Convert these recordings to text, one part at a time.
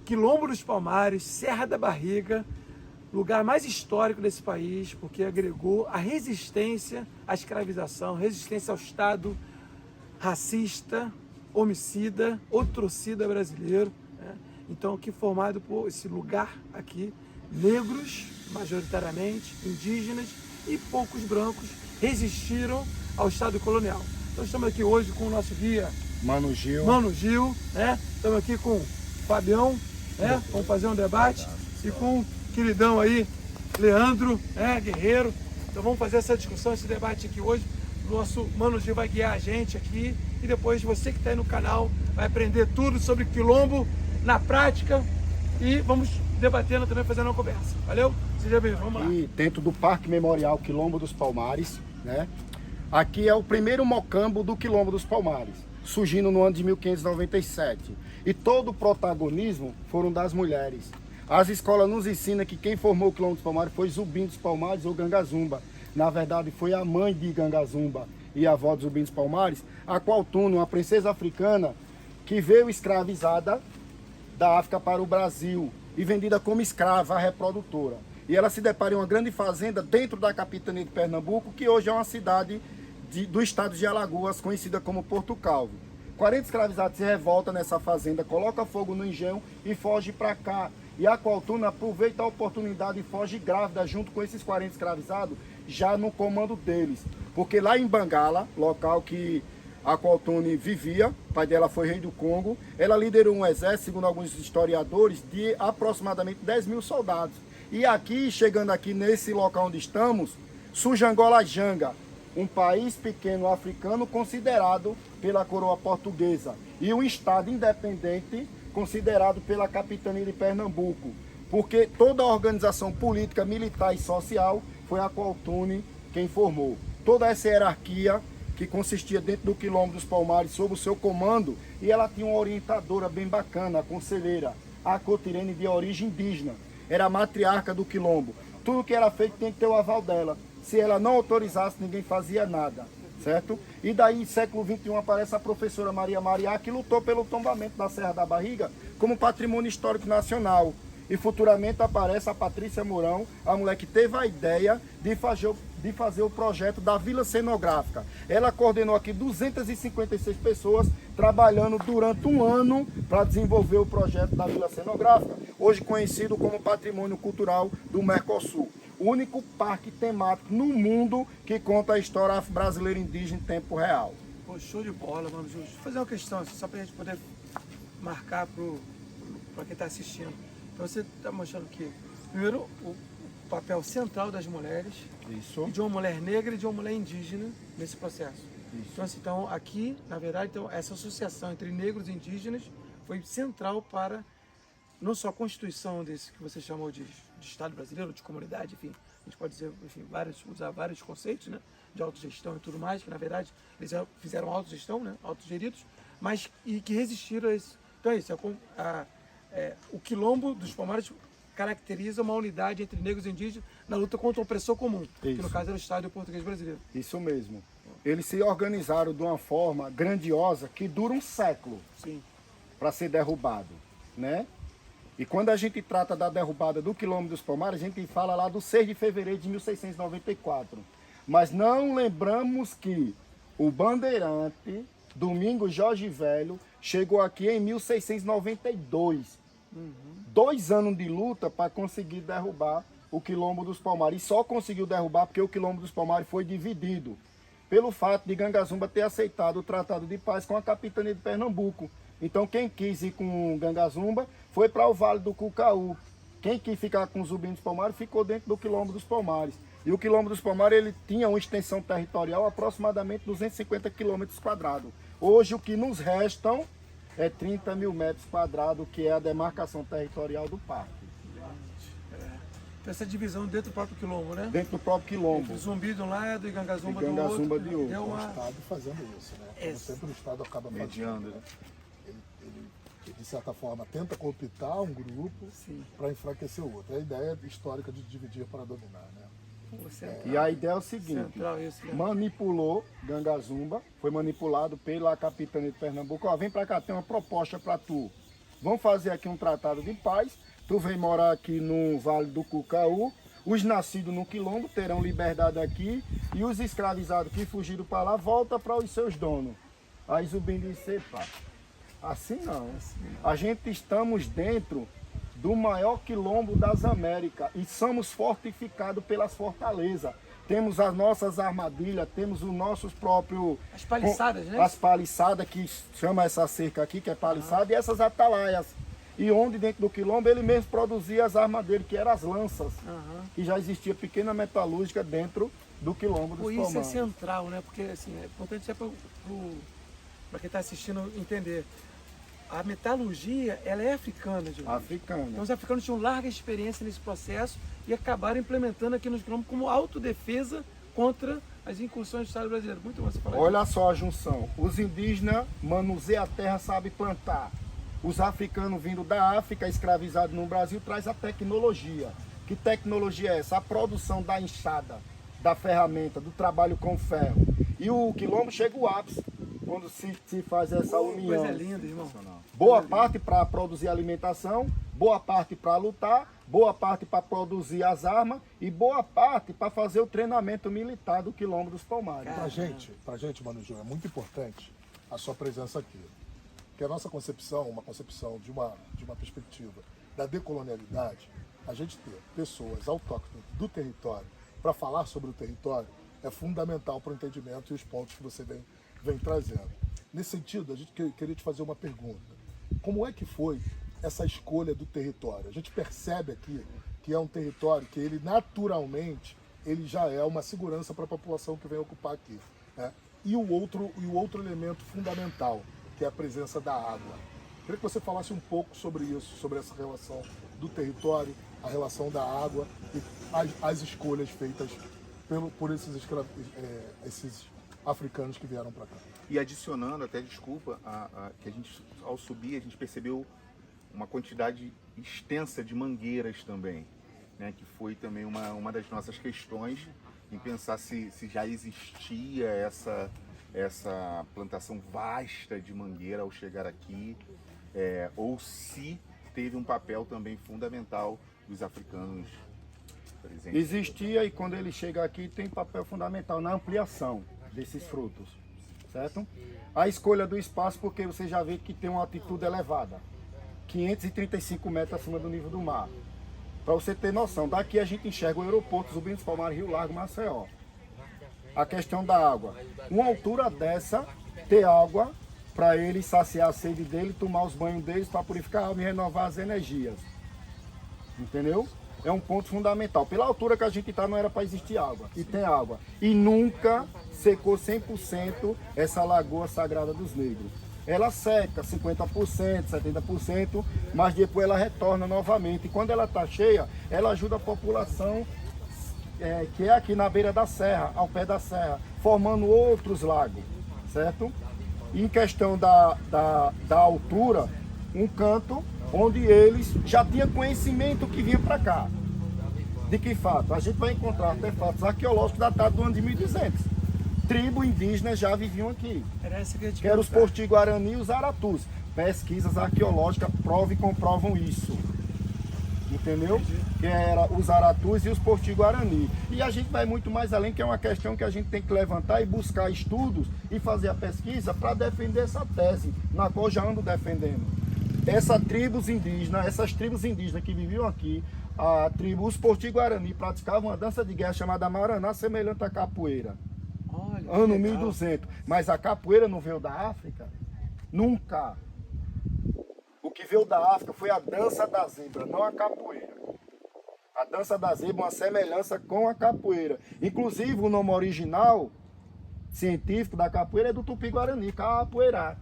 Quilombo dos Palmares, Serra da Barriga, lugar mais histórico desse país, porque agregou a resistência à escravização, resistência ao Estado racista, homicida, outrocida brasileiro, né? Então, aqui formado por esse lugar aqui, negros, majoritariamente, indígenas e poucos brancos resistiram ao Estado colonial. Então, estamos aqui hoje com o nosso guia Mano Gil, né? Estamos aqui com o Fabião, né? Vamos fazer um debate, e com o queridão aí, Leandro, né? Guerreiro. Então vamos fazer essa discussão, esse debate aqui hoje. O nosso Mano Gil vai guiar a gente aqui, e depois você que está aí no canal vai aprender tudo sobre quilombo na prática, e vamos debatendo também, fazendo uma conversa. Valeu? Seja bem-vindo, vamos lá. e dentro do Parque Memorial Quilombo dos Palmares, né? Aqui é o primeiro mocambo do Quilombo dos Palmares, surgindo no ano de 1597. E todo o protagonismo foram das mulheres. As escolas nos ensinam que quem formou o Quilombo dos Palmares foi Zumbi dos Palmares ou Gangazumba. Na verdade, foi a mãe de Gangazumba e a avó de Zumbi dos Palmares, a Qualtuno, uma princesa africana que veio escravizada da África para o Brasil e vendida como escrava, reprodutora. E ela se depara em uma grande fazenda dentro da capitania de Pernambuco, que hoje é uma cidade do estado de Alagoas, conhecida como Porto Calvo. 40 escravizados se revoltam nessa fazenda, coloca fogo no engenho e foge para cá. E a Qualtuna aproveita a oportunidade e foge grávida junto com esses 40 escravizados, já no comando deles. Porque lá em Bangala, local que a Qualtune vivia, o pai dela foi rei do Congo, ela liderou um exército, segundo alguns historiadores, de aproximadamente 10 mil soldados. E aqui, chegando aqui nesse local onde estamos, surge Angola Janga, um país pequeno africano considerado pela coroa portuguesa e um estado independente considerado pela capitania de Pernambuco, porque toda a organização política, militar e social foi a Qualtune quem formou. Toda essa hierarquia que consistia dentro do Quilombo dos Palmares sob o seu comando, e ela tinha uma orientadora bem bacana, a conselheira, a Cotirene, de origem indígena, era a matriarca do Quilombo. Tudo que era feito tinha que ter o aval dela. Se ela não autorizasse, ninguém fazia nada, certo? E daí, em século XXI, aparece a professora Maria Mariá, que lutou pelo tombamento da Serra da Barriga como patrimônio histórico nacional. E futuramente aparece a Patrícia Mourão, a mulher que teve a ideia de fazer o projeto da Vila Cenográfica. Ela coordenou aqui 256 pessoas trabalhando durante um ano para desenvolver o projeto da Vila Cenográfica, hoje conhecido como Patrimônio Cultural do Mercosul. O único parque temático no mundo que conta a história afro-brasileira indígena em tempo real. Pô, show de bola, Mano Gil. Deixa eu fazer uma questão, assim, só para a gente poder marcar para quem está assistindo. Então você está mostrando que, primeiro, o papel central das mulheres, Isso. e de uma mulher negra e de uma mulher indígena nesse processo. Isso. Então, assim, então, aqui, na verdade, então, essa associação entre negros e indígenas foi central para não só a constituição desse que você chamou de Estado brasileiro, de comunidade, enfim, a gente pode dizer, enfim, usar vários conceitos, né, de autogestão e tudo mais, que na verdade eles fizeram autogestão, né, autogeridos, mas e que resistiram a isso. Então é isso, o Quilombo dos Palmares caracteriza uma unidade entre negros e indígenas na luta contra o opressor comum, que no caso era o Estado português brasileiro. Isso mesmo. Eles se organizaram de uma forma grandiosa que dura um século para ser derrubado, né? E quando a gente trata da derrubada do Quilombo dos Palmares, a gente fala lá do 6 de fevereiro de 1694. Mas não lembramos que o bandeirante, Domingos Jorge Velho, chegou aqui em 1692. 2 anos de luta para conseguir derrubar o Quilombo dos Palmares. E só conseguiu derrubar porque o Quilombo dos Palmares foi dividido pelo fato de Gangazumba ter aceitado o Tratado de Paz com a capitania de Pernambuco. Então quem quis ir com Gangazumba foi para o Vale do Cucaú. Quem quis ficar com os Zumbi dos Palmares ficou dentro do Quilombo dos Palmares. E o Quilombo dos Palmares ele tinha uma extensão territorial aproximadamente 250 quilômetros quadrados. Hoje o que nos restam é 30 mil metros quadrados, que é a demarcação territorial do parque. Então essa divisão dentro do próprio Quilombo, né? Dentro do próprio Quilombo. Entre o Zumbi de um lado e Gangazumba do Gangazumba outro. de outro. Deu O uma... Estado fazendo isso, né? Como sempre o Estado acaba Mediando, fazendo. Ele, de certa forma, tenta cooptar um grupo para enfraquecer o outro. É a ideia histórica de dividir para dominar, né? E a ideia é o seguinte, manipulou Gangazumba, foi manipulado pela capitania de Pernambuco, ó, vem pra cá, tem uma proposta pra tu. vamos fazer aqui um tratado de paz, tu vem morar aqui no Vale do Cucaú, os nascidos no quilombo terão liberdade aqui e os escravizados que fugiram para lá voltam para os seus donos. Aí Zubim disse, epa, assim não. A gente estamos dentro do maior quilombo das Américas e somos fortificados pelas fortalezas. Temos as nossas armadilhas, temos os nossos próprios... As paliçadas, né? As paliçadas, que chama essa cerca aqui, que é paliçada, e essas atalaias. E onde dentro do quilombo ele mesmo produzia as armas dele, que eram as lanças. E já existia pequena metalúrgica dentro do quilombo dos Palmares. Isso é Palmares. central, né? Porque assim, é importante para quem está assistindo entender. A metalurgia, ela é africana, Gilberto. Africana. Então os africanos tinham larga experiência nesse processo e acabaram implementando aqui nos quilombos como autodefesa contra as incursões do Estado brasileiro. Muito bom você falar Olha só a junção. Os indígenas manuseiam a terra, sabem plantar. Os africanos vindo da África, escravizados no Brasil, traz a tecnologia. Que tecnologia é essa? A produção da enxada, da ferramenta, do trabalho com ferro. E o quilombo chega ao ápice, quando se faz essa união. Coisa linda, irmão. Boa parte para produzir alimentação, boa parte para lutar, boa parte para produzir as armas e boa parte para fazer o treinamento militar do quilombo dos Palmares. Pra gente, Mano Gil, é muito importante a sua presença aqui. Porque a nossa concepção, uma concepção de uma perspectiva da decolonialidade, a gente ter pessoas autóctones do território para falar sobre o território é fundamental para o entendimento e os pontos que você vem trazendo. Nesse sentido, a gente queria te fazer uma pergunta. Como é que foi essa escolha do território? A gente percebe aqui que é um território que ele naturalmente ele já é uma segurança para a população que vem ocupar aqui, né? E o outro elemento fundamental, que é a presença da água. Queria que você falasse um pouco sobre isso, sobre essa relação do território, a relação da água e as escolhas feitas por esses africanos que vieram para cá. E adicionando, até desculpa, que a gente, ao subir, a gente percebeu uma quantidade extensa de mangueiras também, né, que foi também uma das nossas questões em pensar se já existia essa plantação vasta de mangueira ao chegar aqui, ou se teve um papel também fundamental dos africanos presentes. Existia e quando ele chega aqui tem papel fundamental na ampliação desses frutos, certo? A escolha do espaço, porque você já vê que tem uma altitude elevada, 535 metros acima do nível do mar. Para você ter noção, daqui a gente enxerga o aeroporto Zumbi dos Palmares, Rio Largo, Maceió. A questão da água. Uma altura dessa, ter água para ele saciar a sede dele, tomar os banhos deles para purificar a alma e renovar as energias. Entendeu? É um ponto fundamental. Pela altura que a gente está, não era para existir água. E tem água. E nunca secou 100% essa lagoa sagrada dos negros. Ela seca 50%, 70%, mas depois ela retorna novamente. E quando ela está cheia, ela ajuda a população que é aqui na beira da serra, ao pé da serra, formando outros lagos, certo? E em questão da altura, um canto onde eles já tinham conhecimento que vinha para cá. De que fato? A gente vai encontrar artefatos arqueológicos datados do ano de 1200. Tribos indígenas já viviam aqui. Que eram os Posti-Guarani e os Aratus. Pesquisas arqueológicas provam e comprovam isso. Entendeu? Que era os Aratus e os Posti-Guarani. E a gente vai muito mais além, que é uma questão que a gente tem que levantar e buscar estudos e fazer a pesquisa para defender essa tese, na qual já ando defendendo. Essas tribos indígenas que viviam aqui, a tribo, os Posti-Guarani, praticavam uma dança de guerra chamada Maraná, semelhante à capoeira. Olha, ano 1200. Mas a capoeira não veio da África? Nunca. O que veio da África foi a dança da zebra, não a capoeira. A dança da zebra é uma semelhança com a capoeira. Inclusive, o nome original científico da capoeira é do Tupi-Guarani, capoeirá.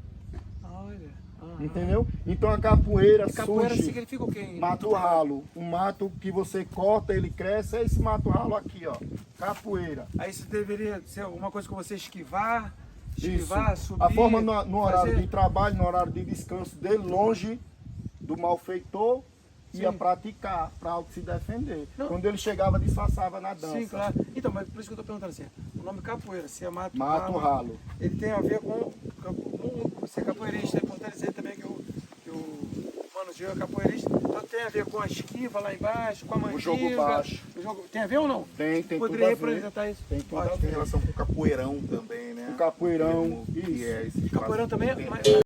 Olha. Entendeu? Então a capoeira Capoeira surge significa o quê? mato ralo. Um mato que você corta, ele cresce, é esse mato ralo aqui, ó. Capoeira. Aí isso deveria ser alguma coisa que você esquivar, Isso. subir. A forma no horário fazer... de trabalho, no horário de descanso dele, longe do malfeitor, ia Sim. praticar para se defender. Não. Quando ele chegava, disfarçava na dança. Sim, claro. Então, mas por isso que eu estou perguntando assim, o nome capoeira, se é mato Ralo. ele tem a ver com ser capoeirista, é importante dizer também que jogo capoeirista. Então tem a ver com a esquiva lá embaixo, com a mandinga. O jogo baixo. Tem a ver ou não? Tem tudo Poderia a ver. representar isso? Tem tudo a Tem ver. relação com o capoeirão também, né? O capoeirão, Que isso. é esse espaço Capoeirão também é... que tem. mas-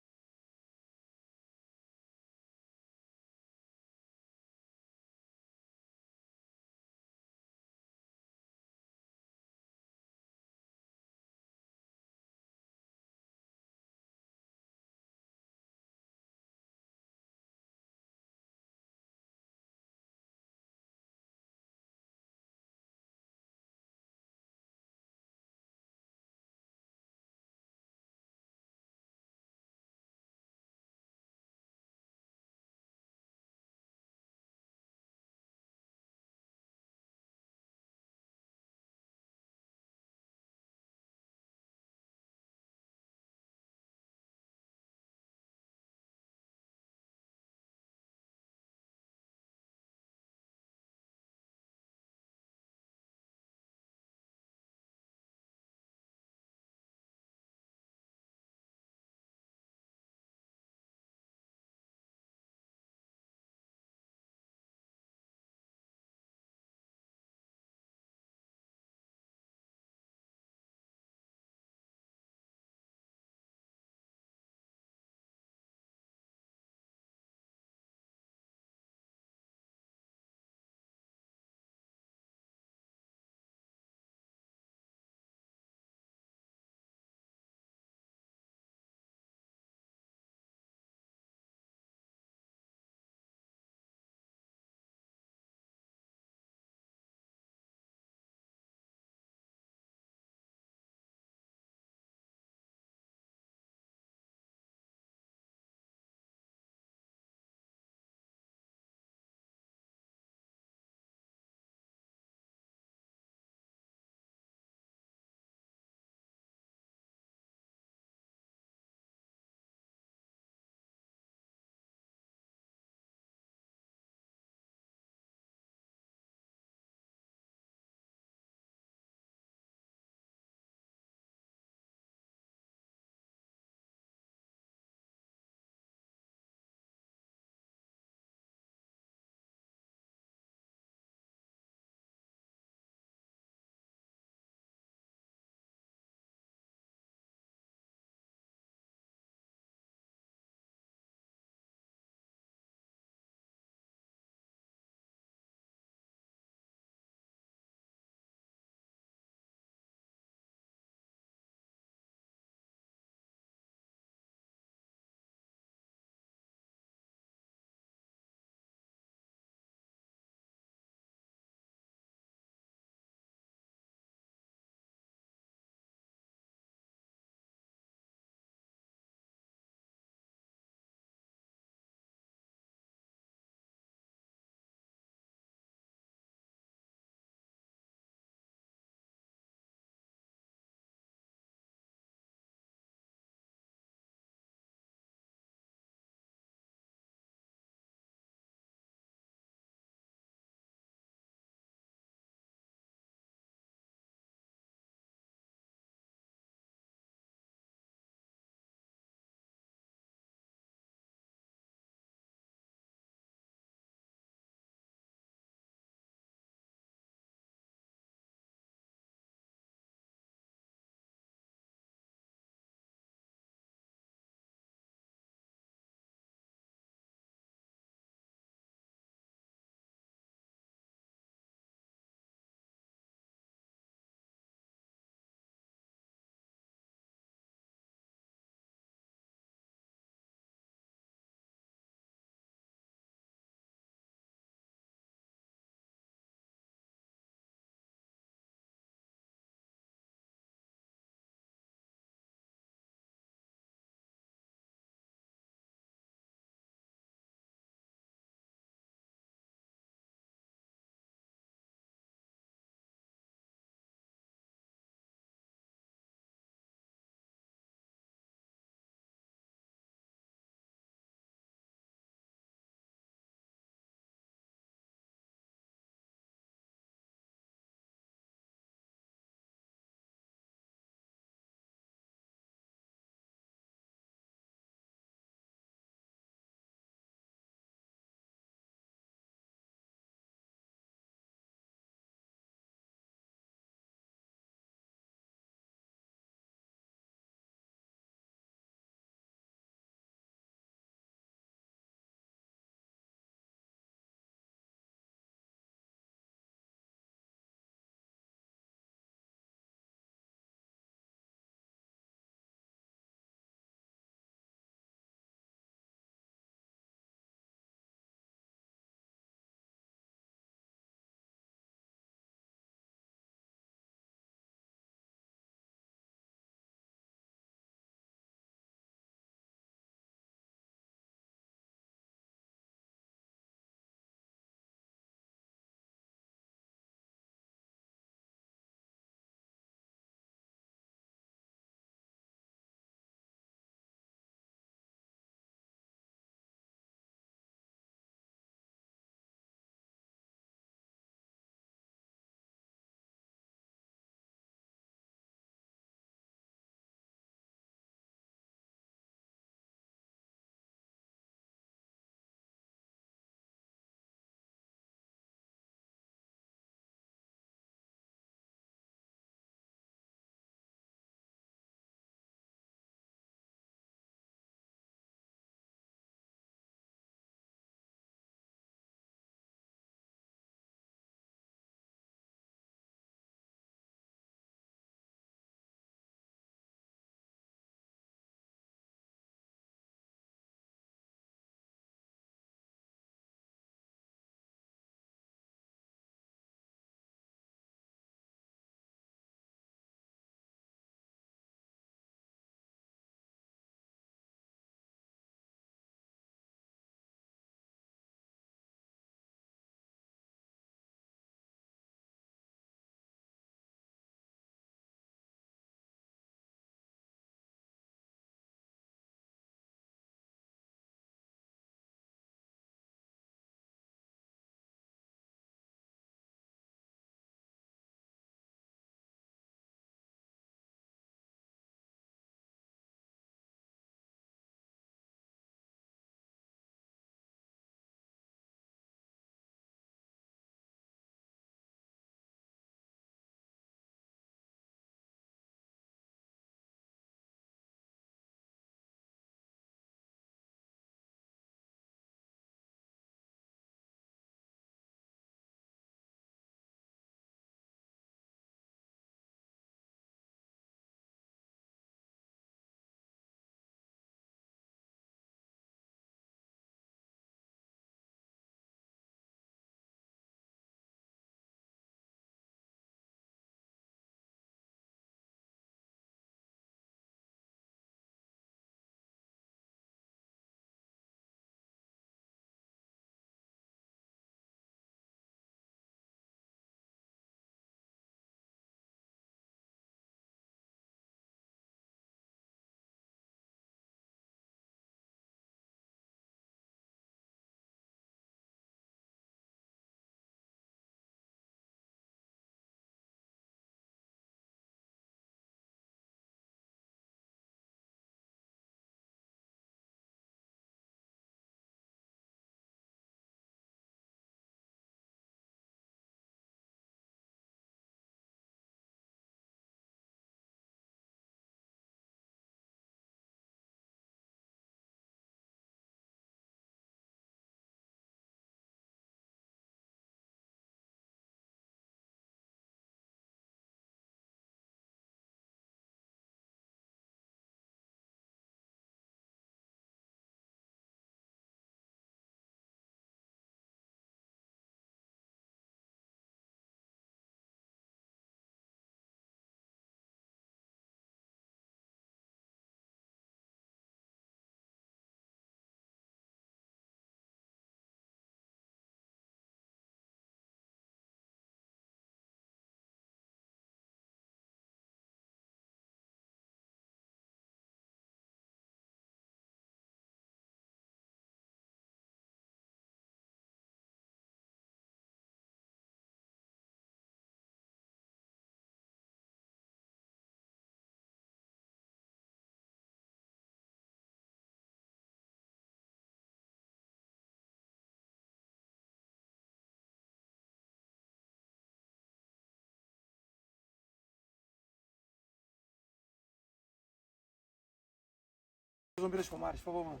Zumbi dos Palmares, por favor, mano.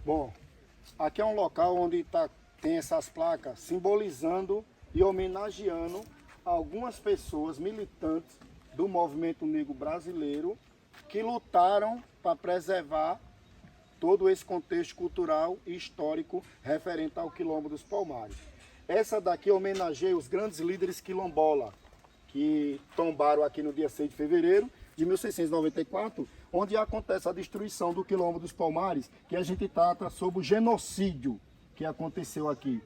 Bom, aqui é um local onde tem essas placas simbolizando e homenageando algumas pessoas militantes do movimento negro brasileiro que lutaram para preservar todo esse contexto cultural e histórico referente ao Quilombo dos Palmares. Essa daqui homenageia os grandes líderes quilombola que tombaram aqui no dia 6 de fevereiro de 1694, onde acontece a destruição do Quilombo dos Palmares, que a gente trata sobre o genocídio que aconteceu aqui,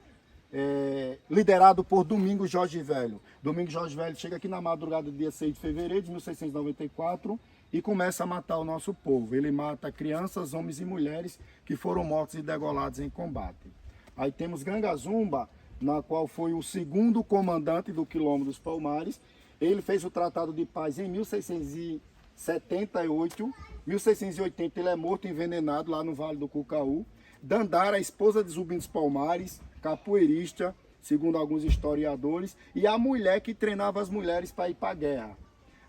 liderado por Domingos Jorge Velho. Domingos Jorge Velho chega aqui na madrugada do dia 6 de fevereiro de 1694 e começa a matar o nosso povo. Ele mata crianças, homens e mulheres que foram mortos e degolados em combate. Aí temos Gangazumba, na qual foi o segundo comandante do Quilombo dos Palmares. Ele fez o Tratado de Paz em 1678. 1680 ele é morto envenenado lá no Vale do Cucaú. Dandara, a esposa de Zumbi dos Palmares, capoeirista, segundo alguns historiadores, e a mulher que treinava as mulheres para ir para a guerra.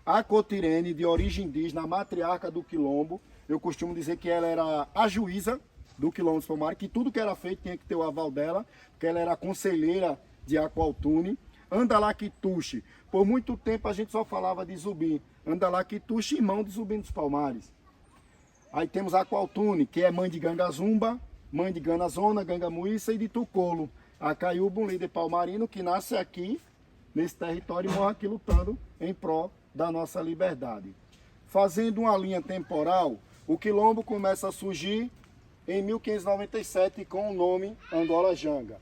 A Cotirene, de origem indígena, a matriarca do Quilombo, eu costumo dizer que ela era a juíza do Quilombo dos Palmares, que tudo que era feito tinha que ter o aval dela, porque ela era conselheira de Aqualtune. Andalakituxe, por muito tempo a gente só falava de Zumbi. Andalakituxe, irmão de Zumbi dos Palmares. Aí temos Aqualtune, que é mãe de Gangazumba, mãe de Ganazona, Gangamuíça e de Tucolo. A Caiuba, um líder palmarino que nasce aqui, nesse território, e morre aqui lutando em prol da nossa liberdade. Fazendo uma linha temporal, o Quilombo começa a surgir em 1597 com o nome Angola Janga.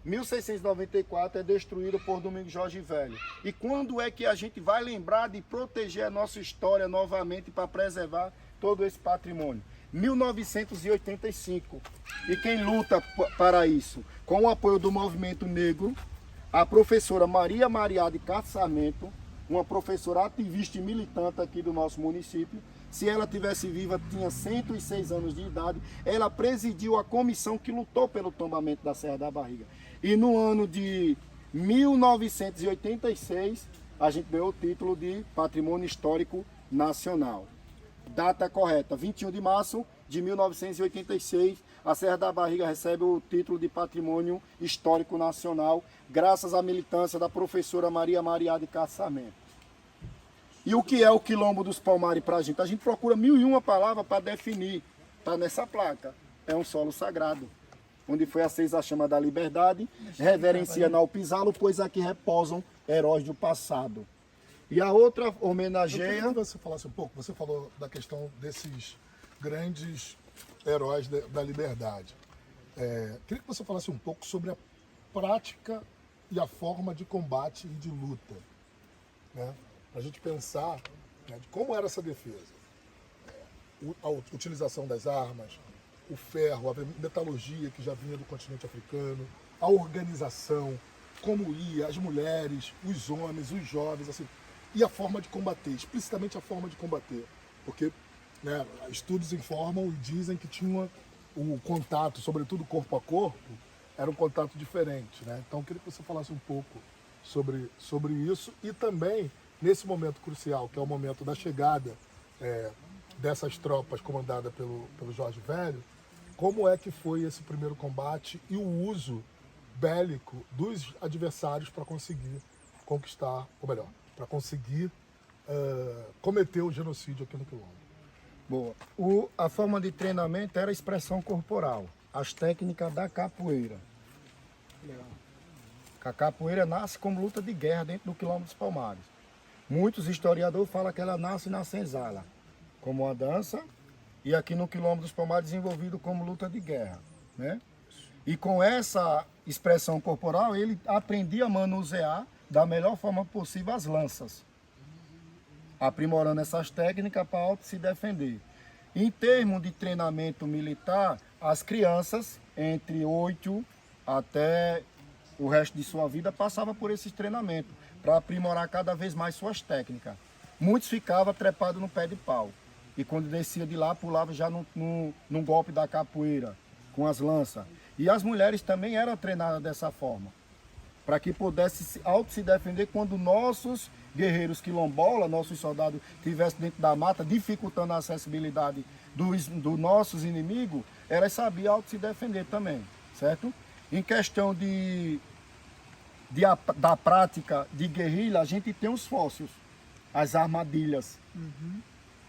1694 é destruído por Domingos Jorge Velho. E quando é que a gente vai lembrar de proteger a nossa história novamente para preservar todo esse patrimônio? 1985. E quem luta para isso? Com o apoio do movimento negro, a professora Maria Mariá de Caçamento, uma professora ativista e militante aqui do nosso município. Se ela tivesse viva, tinha 106 anos de idade. Ela presidiu a comissão que lutou pelo tombamento da Serra da Barriga. E no ano de 1986, a gente ganhou o título de Patrimônio Histórico Nacional. Data correta, 21 de março de 1986, a Serra da Barriga recebe o título de Patrimônio Histórico Nacional, graças à militância da professora Maria Mariá de Caçamento. E o que é o Quilombo dos Palmares para a gente? A gente procura 1001 palavras para definir. Está nessa placa. É um solo sagrado, onde foi acesa a chama da liberdade, reverencia Naupizalo, pois aqui reposam heróis do passado. E a outra homenageia... Eu queria que você falasse um pouco, você falou da questão desses grandes heróis da liberdade. Queria que você falasse um pouco sobre a prática e a forma de combate e de luta, né? Para a gente pensar, né, de como era essa defesa. A utilização das armas, o ferro, a metalurgia que já vinha do continente africano, a organização, como ia, as mulheres, os homens, os jovens, assim, e a forma de combater, explicitamente a forma de combater. Porque, né, estudos informam e dizem que tinha o contato, sobretudo corpo a corpo, era um contato diferente, né? Então eu queria que você falasse um pouco sobre isso e também nesse momento crucial, que é o momento da chegada dessas tropas comandadas pelo Jorge Velho, como é que foi esse primeiro combate e o uso bélico dos adversários para conseguir conquistar, ou melhor, para conseguir cometer o genocídio aqui no Quilombo. Boa. A forma de treinamento era a expressão corporal, as técnicas da capoeira. A capoeira nasce como luta de guerra dentro do Quilombo dos Palmares. Muitos historiadores falam que ela nasce na senzala, como uma dança, e aqui no Quilombo dos Palmares desenvolvido como luta de guerra, né? E com essa expressão corporal, ele aprendia a manusear da melhor forma possível as lanças, aprimorando essas técnicas para se defender. Em termos de treinamento militar, as crianças, entre 8 até o resto de sua vida, passavam por esses treinamentos, para aprimorar cada vez mais suas técnicas. Muitos ficavam trepados no pé de pau. E quando descia de lá, pulava já num golpe da capoeira, com as lanças. E as mulheres também eram treinadas dessa forma, para que pudessem se defender quando nossos guerreiros quilombolas, nossos soldados estivessem dentro da mata, dificultando a acessibilidade dos nossos inimigos, elas sabiam auto se defender também, certo? Em questão da prática de guerrilha, a gente tem os fósseis, as armadilhas,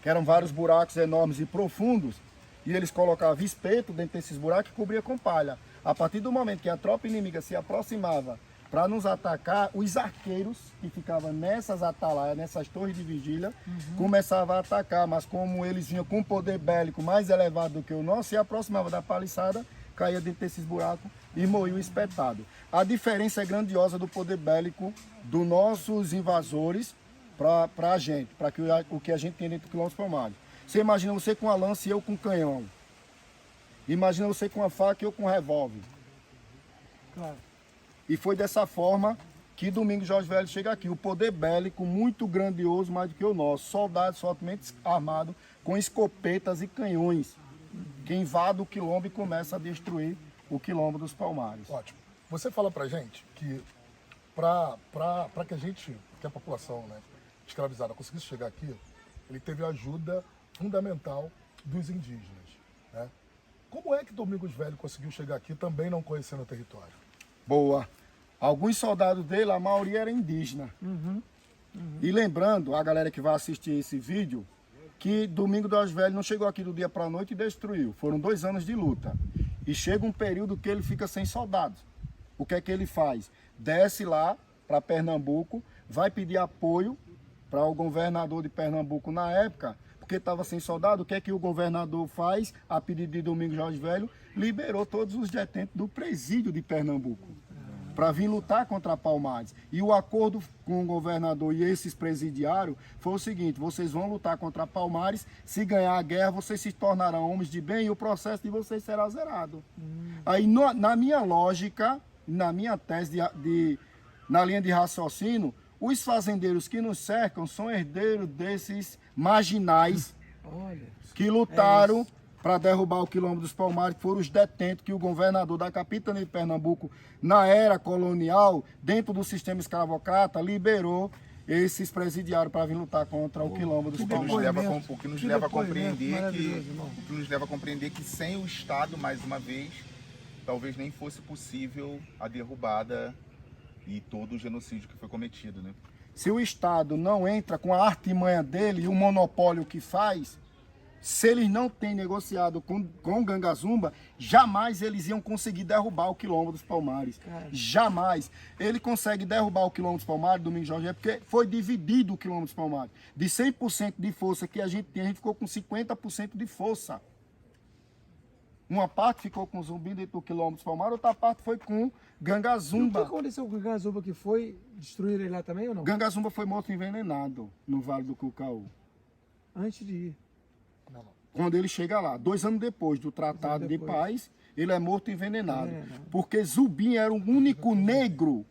que eram vários buracos enormes e profundos, e eles colocavam espeto dentro desses buracos e cobria com palha. A partir do momento que a tropa inimiga se aproximava para nos atacar, os arqueiros que ficavam nessas atalaias, nessas torres de vigília, começavam a atacar, mas como eles vinham com um poder bélico mais elevado do que o nosso, se aproximava da paliçada, caía dentro desses buracos e morria espetado. A diferença é grandiosa do poder bélico dos nossos invasores para a gente, para o que a gente tem dentro do quilômetro palmares. Você imagina você com a lança e eu com canhão. Imagina você com a faca e eu com revólver. Claro. E foi dessa forma que Domingos Jorge Velho chega aqui. O poder bélico muito grandioso, mais do que o nosso. Soldados fortemente armados com escopetas e canhões que invadem o quilombo e começam a destruir o quilombo dos Palmares. Ótimo. Você fala pra gente que para que a população, né, escravizada conseguisse chegar aqui, ele teve a ajuda fundamental dos indígenas, né? Como é que Domingos Velho conseguiu chegar aqui também não conhecendo o território? Boa. Alguns soldados dele, a maioria era indígena. E lembrando, a galera que vai assistir esse vídeo, que Domingos Velho não chegou aqui do dia para a noite e destruiu. Foram 2 anos de luta. E chega um período que ele fica sem soldados. O que é que ele faz? Desce lá para Pernambuco, vai pedir apoio para o governador de Pernambuco na época, porque estava sem soldado. O que é que o governador faz, a pedido de Domingos Jorge Velho? Liberou todos os detentos do presídio de Pernambuco para vir lutar contra Palmares. E o acordo com o governador e esses presidiários foi o seguinte: vocês vão lutar contra Palmares, se ganhar a guerra, vocês se tornarão homens de bem e o processo de vocês será zerado. Aí, na minha lógica, na minha tese, na linha de raciocínio, os fazendeiros que nos cercam são herdeiros desses marginais que lutaram para derrubar o quilombo dos Palmares, que foram os detentos que o governador da capitania de Pernambuco, na era colonial, dentro do sistema escravocrata, liberou esses presidiários para vir lutar contra o quilombo dos Palmares. O que nos leva a compreender que sem o Estado, mais uma vez, talvez nem fosse possível a derrubada e todo o genocídio que foi cometido, né? Se o Estado não entra com a artimanha dele e o monopólio que faz, se eles não têm negociado com o Gangazumba, jamais eles iam conseguir derrubar o quilombo dos Palmares. Jamais. Ele consegue derrubar o quilombo dos Palmares, Domingos Jorge, porque foi dividido o quilombo dos Palmares. De 100% de força que a gente tem, a gente ficou com 50% de força. Uma parte ficou com o Zumbi dentro do quilombo dos Palmares, outra parte foi com Gangazumba. O que aconteceu com o Gangazumba que foi? Destruíram ele lá também ou não? Gangazumba foi morto envenenado no Vale do Cucaú. Antes de ir. Quando ele chega lá, 2 anos depois do Tratado de Paz, ele é morto envenenado. Porque Zubim era o único negro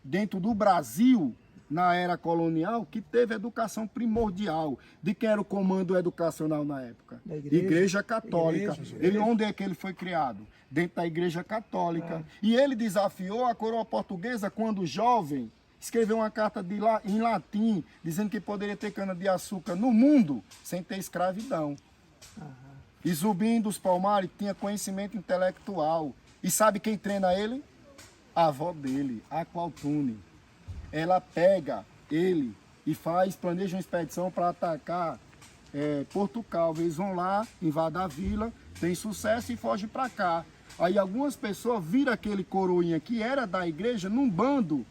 dentro do Brasil, na era colonial, que teve educação primordial. De quem era o comando educacional na época? Da Igreja Católica. Onde é que ele foi criado? Dentro da Igreja Católica. E ele desafiou a coroa portuguesa quando jovem, escreveu uma carta em latim, dizendo que poderia ter cana-de-açúcar no mundo sem ter escravidão. E Zubim dos Palmares tinha conhecimento intelectual. E sabe quem treina ele? A avó dele, Aqualtune. Ela pega ele e planeja uma expedição para atacar Portugal. Eles vão lá, invadem a vila, tem sucesso e fogem para cá. Aí algumas pessoas viram aquele coroinha que era da igreja num bando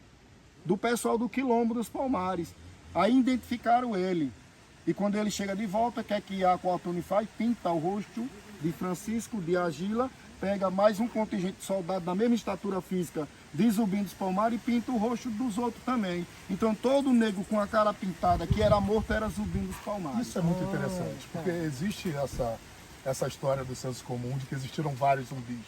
do pessoal do quilombo dos Palmares. Aí identificaram ele. E quando ele chega de volta, quer que a Aqualtune faz? Pinta o rosto de Francisco de Agila, pega mais um contingente de soldados da mesma estatura física de Zubim dos Palmares e pinta o rosto dos outros também. Então todo negro com a cara pintada que era morto era Zubim dos Palmares. Isso é muito interessante, porque existe essa história do senso comum de que existiram vários zumbis.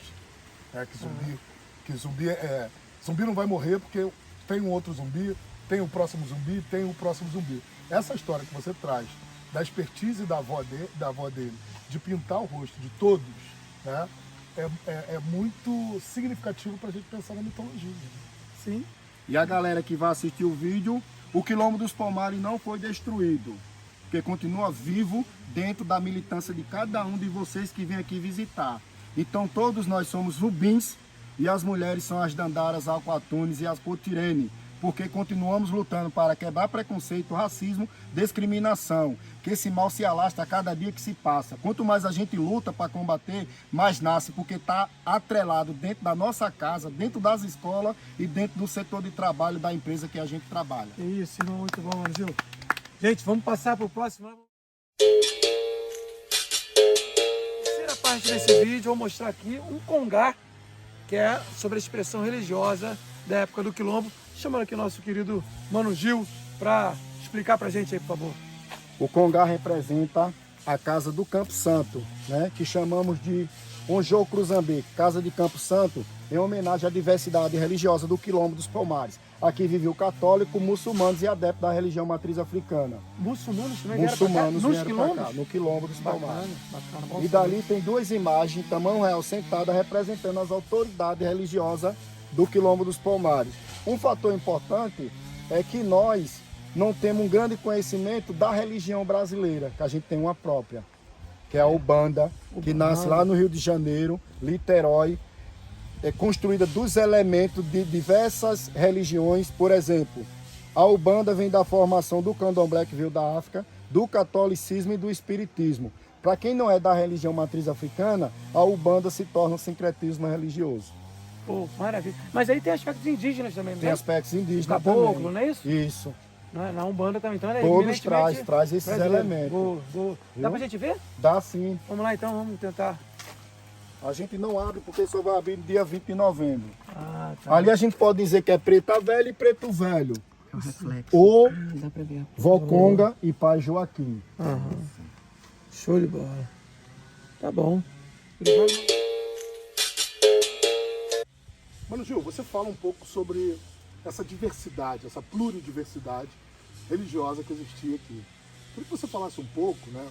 Zumbi não vai morrer porque tem um outro zumbi, tem o próximo zumbi, tem o próximo zumbi. Essa história que você traz da expertise da avó dele, de pintar o rosto de todos, né, é muito significativo para a gente pensar na mitologia. Né? Sim. E a galera que vai assistir o vídeo, o quilombo dos Palmares não foi destruído. porque continua vivo dentro da militância de cada um de vocês que vem aqui visitar. Então todos nós somos Rubins e as mulheres são as Dandaras, Alcoatunes e as Potirene, porque continuamos lutando para quebrar preconceito, racismo, discriminação, que esse mal se alastra a cada dia que se passa. Quanto mais a gente luta para combater, mais nasce, porque está atrelado dentro da nossa casa, dentro das escolas e dentro do setor de trabalho da empresa que a gente trabalha. Isso, irmão, muito bom, mano Gil. Gente, vamos passar para o próximo. Terceira parte desse vídeo, eu vou mostrar aqui um congá, que é sobre a expressão religiosa da época do Quilombo. Chamando aqui o nosso querido Mano Gil para explicar para a gente aí, por favor. O congá representa a casa do Campo Santo, né, que chamamos de Onjô Cruzambi, Casa de Campo Santo, em homenagem à diversidade religiosa do Quilombo dos Palmares. Aqui viveu católico, muçulmanos e adeptos da religião matriz africana. Muçulmanos também Muçulmanos vieram vieram para cá, no Quilombo dos Bacana, Palmares. bacana. Bom E dali tem duas imagens, tamanho real sentada, representando as autoridades religiosas do Quilombo dos Palmares. Um fator importante é que nós não temos um grande conhecimento da religião brasileira, que a gente tem uma própria, que é a Ubanda, que nasce lá no Rio de Janeiro, Niterói, é construída dos elementos de diversas religiões. Por exemplo, a Ubanda vem da formação do candomblé, que veio da África, do catolicismo e do espiritismo. Para quem não é da religião matriz africana, a Ubanda se torna um sincretismo religioso. Pô, maravilha. Mas aí tem aspectos indígenas também, não Tem é? aspectos indígenas Caboclo, também. não é isso? Isso. Na Umbanda também. Então, é Todos eminentemente traz esses brasileiro. elementos. Boa, boa. Dá Viu? pra gente ver? Dá sim. Vamos lá então, vamos tentar. A gente não abre porque só vai abrir no dia 20 de novembro. Ah, tá. Ali a gente pode dizer que é preta velha e preto velho. É um reflexo. Ou Dá pra ver. Voconga e Pai Joaquim. Aham. Show de bola. Tá bom. Mano Gil, você fala um pouco sobre essa diversidade, essa pluridiversidade religiosa que existia aqui. Queria que você falasse um pouco, né,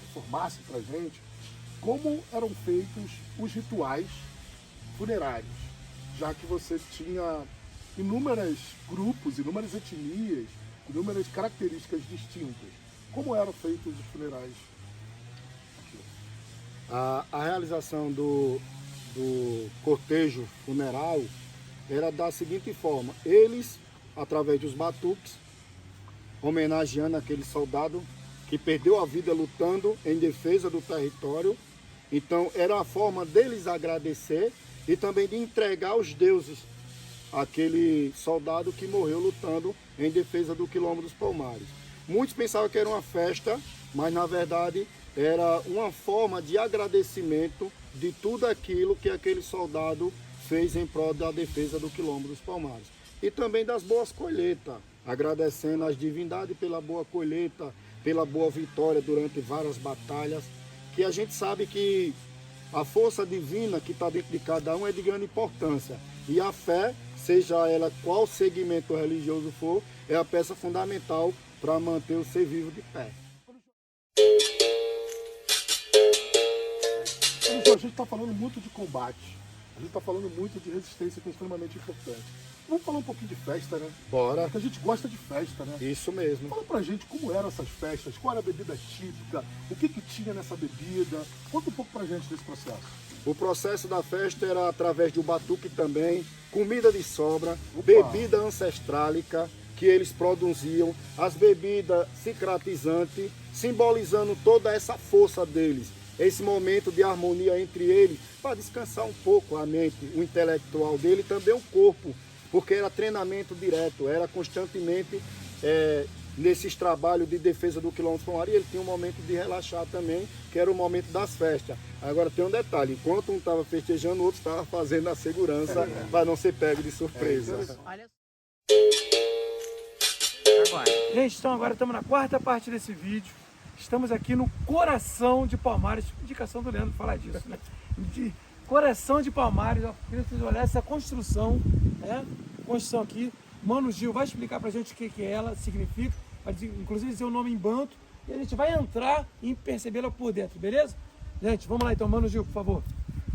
informasse pra gente como eram feitos os rituais funerários, já que você tinha inúmeros grupos, inúmeras etnias, inúmeras características distintas. Como eram feitos os funerais aqui? A realização do cortejo funeral era da seguinte forma: eles, através dos batuques, homenageando aquele soldado que perdeu a vida lutando em defesa do território. Então era a forma deles agradecer e também de entregar aos deuses aquele soldado que morreu lutando em defesa do Quilombo dos Palmares. Muitos pensavam que era uma festa, mas na verdade era uma forma de agradecimento de tudo aquilo que aquele soldado fez em prol da defesa do Quilombo dos Palmares. E também das boas colheitas, agradecendo às divindades pela boa colheita, pela boa vitória durante várias batalhas, que a gente sabe que a força divina que está dentro de cada um é de grande importância. E a fé, seja ela qual segmento religioso for, é a peça fundamental para manter o ser vivo de pé. A gente está falando muito de combate, a gente está falando muito de resistência, que é extremamente importante. Vamos falar um pouquinho de festa, né? Bora! Porque a gente gosta de festa, né? Isso mesmo. Fala pra gente como eram essas festas, qual era a bebida típica, o que tinha nessa bebida. Conta um pouco pra gente desse processo. O processo da festa era através do batuque também, comida de sobra, Opa. bebida ancestrálica que eles produziam, as bebidas cicratizantes, simbolizando toda essa força deles, esse momento de harmonia entre eles, para descansar um pouco a mente, o intelectual dele e também o corpo, porque era treinamento direto, era constantemente nesses trabalhos de defesa do Quilombo dos Palmares. Ele tinha um momento de relaxar também, que era o momento das festas. Agora tem um detalhe, enquanto um estava festejando, o outro estava fazendo a segurança para não ser pego de surpresa. Olha agora. Gente, então agora estamos na quarta parte desse vídeo. Estamos aqui no coração de Palmares. Indicação do Leandro falar disso, né? De coração de Palmares. Eu queria que vocês olhassem essa construção, né? Construção aqui. Mano Gil vai explicar pra gente o que ela significa. Vai dizer, inclusive dizer o nome em banto. E a gente vai entrar e percebê-la por dentro, beleza? Gente, vamos lá então. Mano Gil, por favor.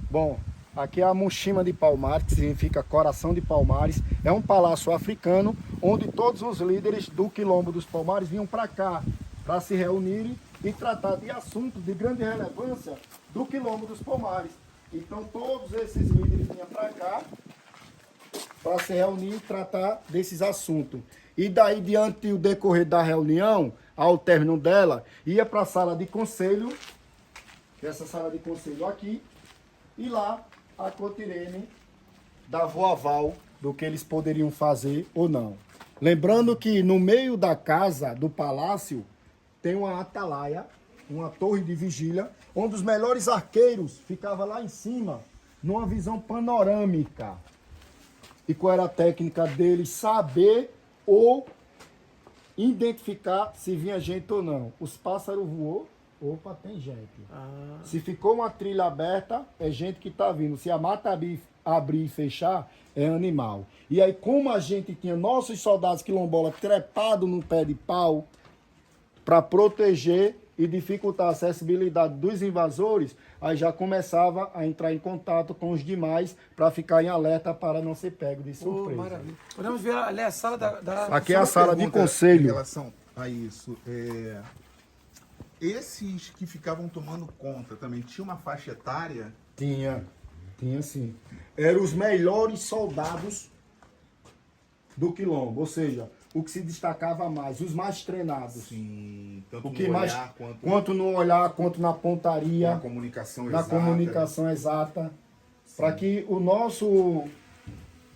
Bom, aqui é a Muxima de Palmares, que significa coração de Palmares. É um palácio africano onde todos os líderes do Quilombo dos Palmares vinham para cá para se reunirem e tratar de assuntos de grande relevância do Quilombo dos Palmares. Então todos esses líderes vinham para cá para se reunir e tratar desses assuntos. E daí, diante do decorrer da reunião, ao término dela, ia para a sala de conselho, essa sala de conselho aqui, e lá a Cotirene dava o aval do que eles poderiam fazer ou não. Lembrando que no meio da casa, do palácio, tem uma atalaia, uma torre de vigília, onde os melhores arqueiros ficavam lá em cima, numa visão panorâmica. E qual era a técnica deles? Saber ou identificar se vinha gente ou não. Os pássaros voou, opa, tem gente. Se ficou uma trilha aberta, é gente que está vindo. Se a mata abrir e fechar, é animal. E aí, como a gente tinha nossos soldados quilombolas trepados no pé de pau para proteger e dificultar a acessibilidade dos invasores, aí já começava a entrar em contato com os demais para ficar em alerta para não ser pego de surpresa. Maravilha. Podemos ver ali a sala da... Aqui é a sala de Pergunta conselho. Em relação a isso, esses que ficavam tomando conta também, tinha uma faixa etária? Tinha sim. Eram os melhores soldados do Quilombo, ou seja, o que se destacava mais, os mais treinados. Sim, tanto O que no mais, olhar quanto no olhar, quanto na pontaria, na comunicação na exata. comunicação exata, para que o nosso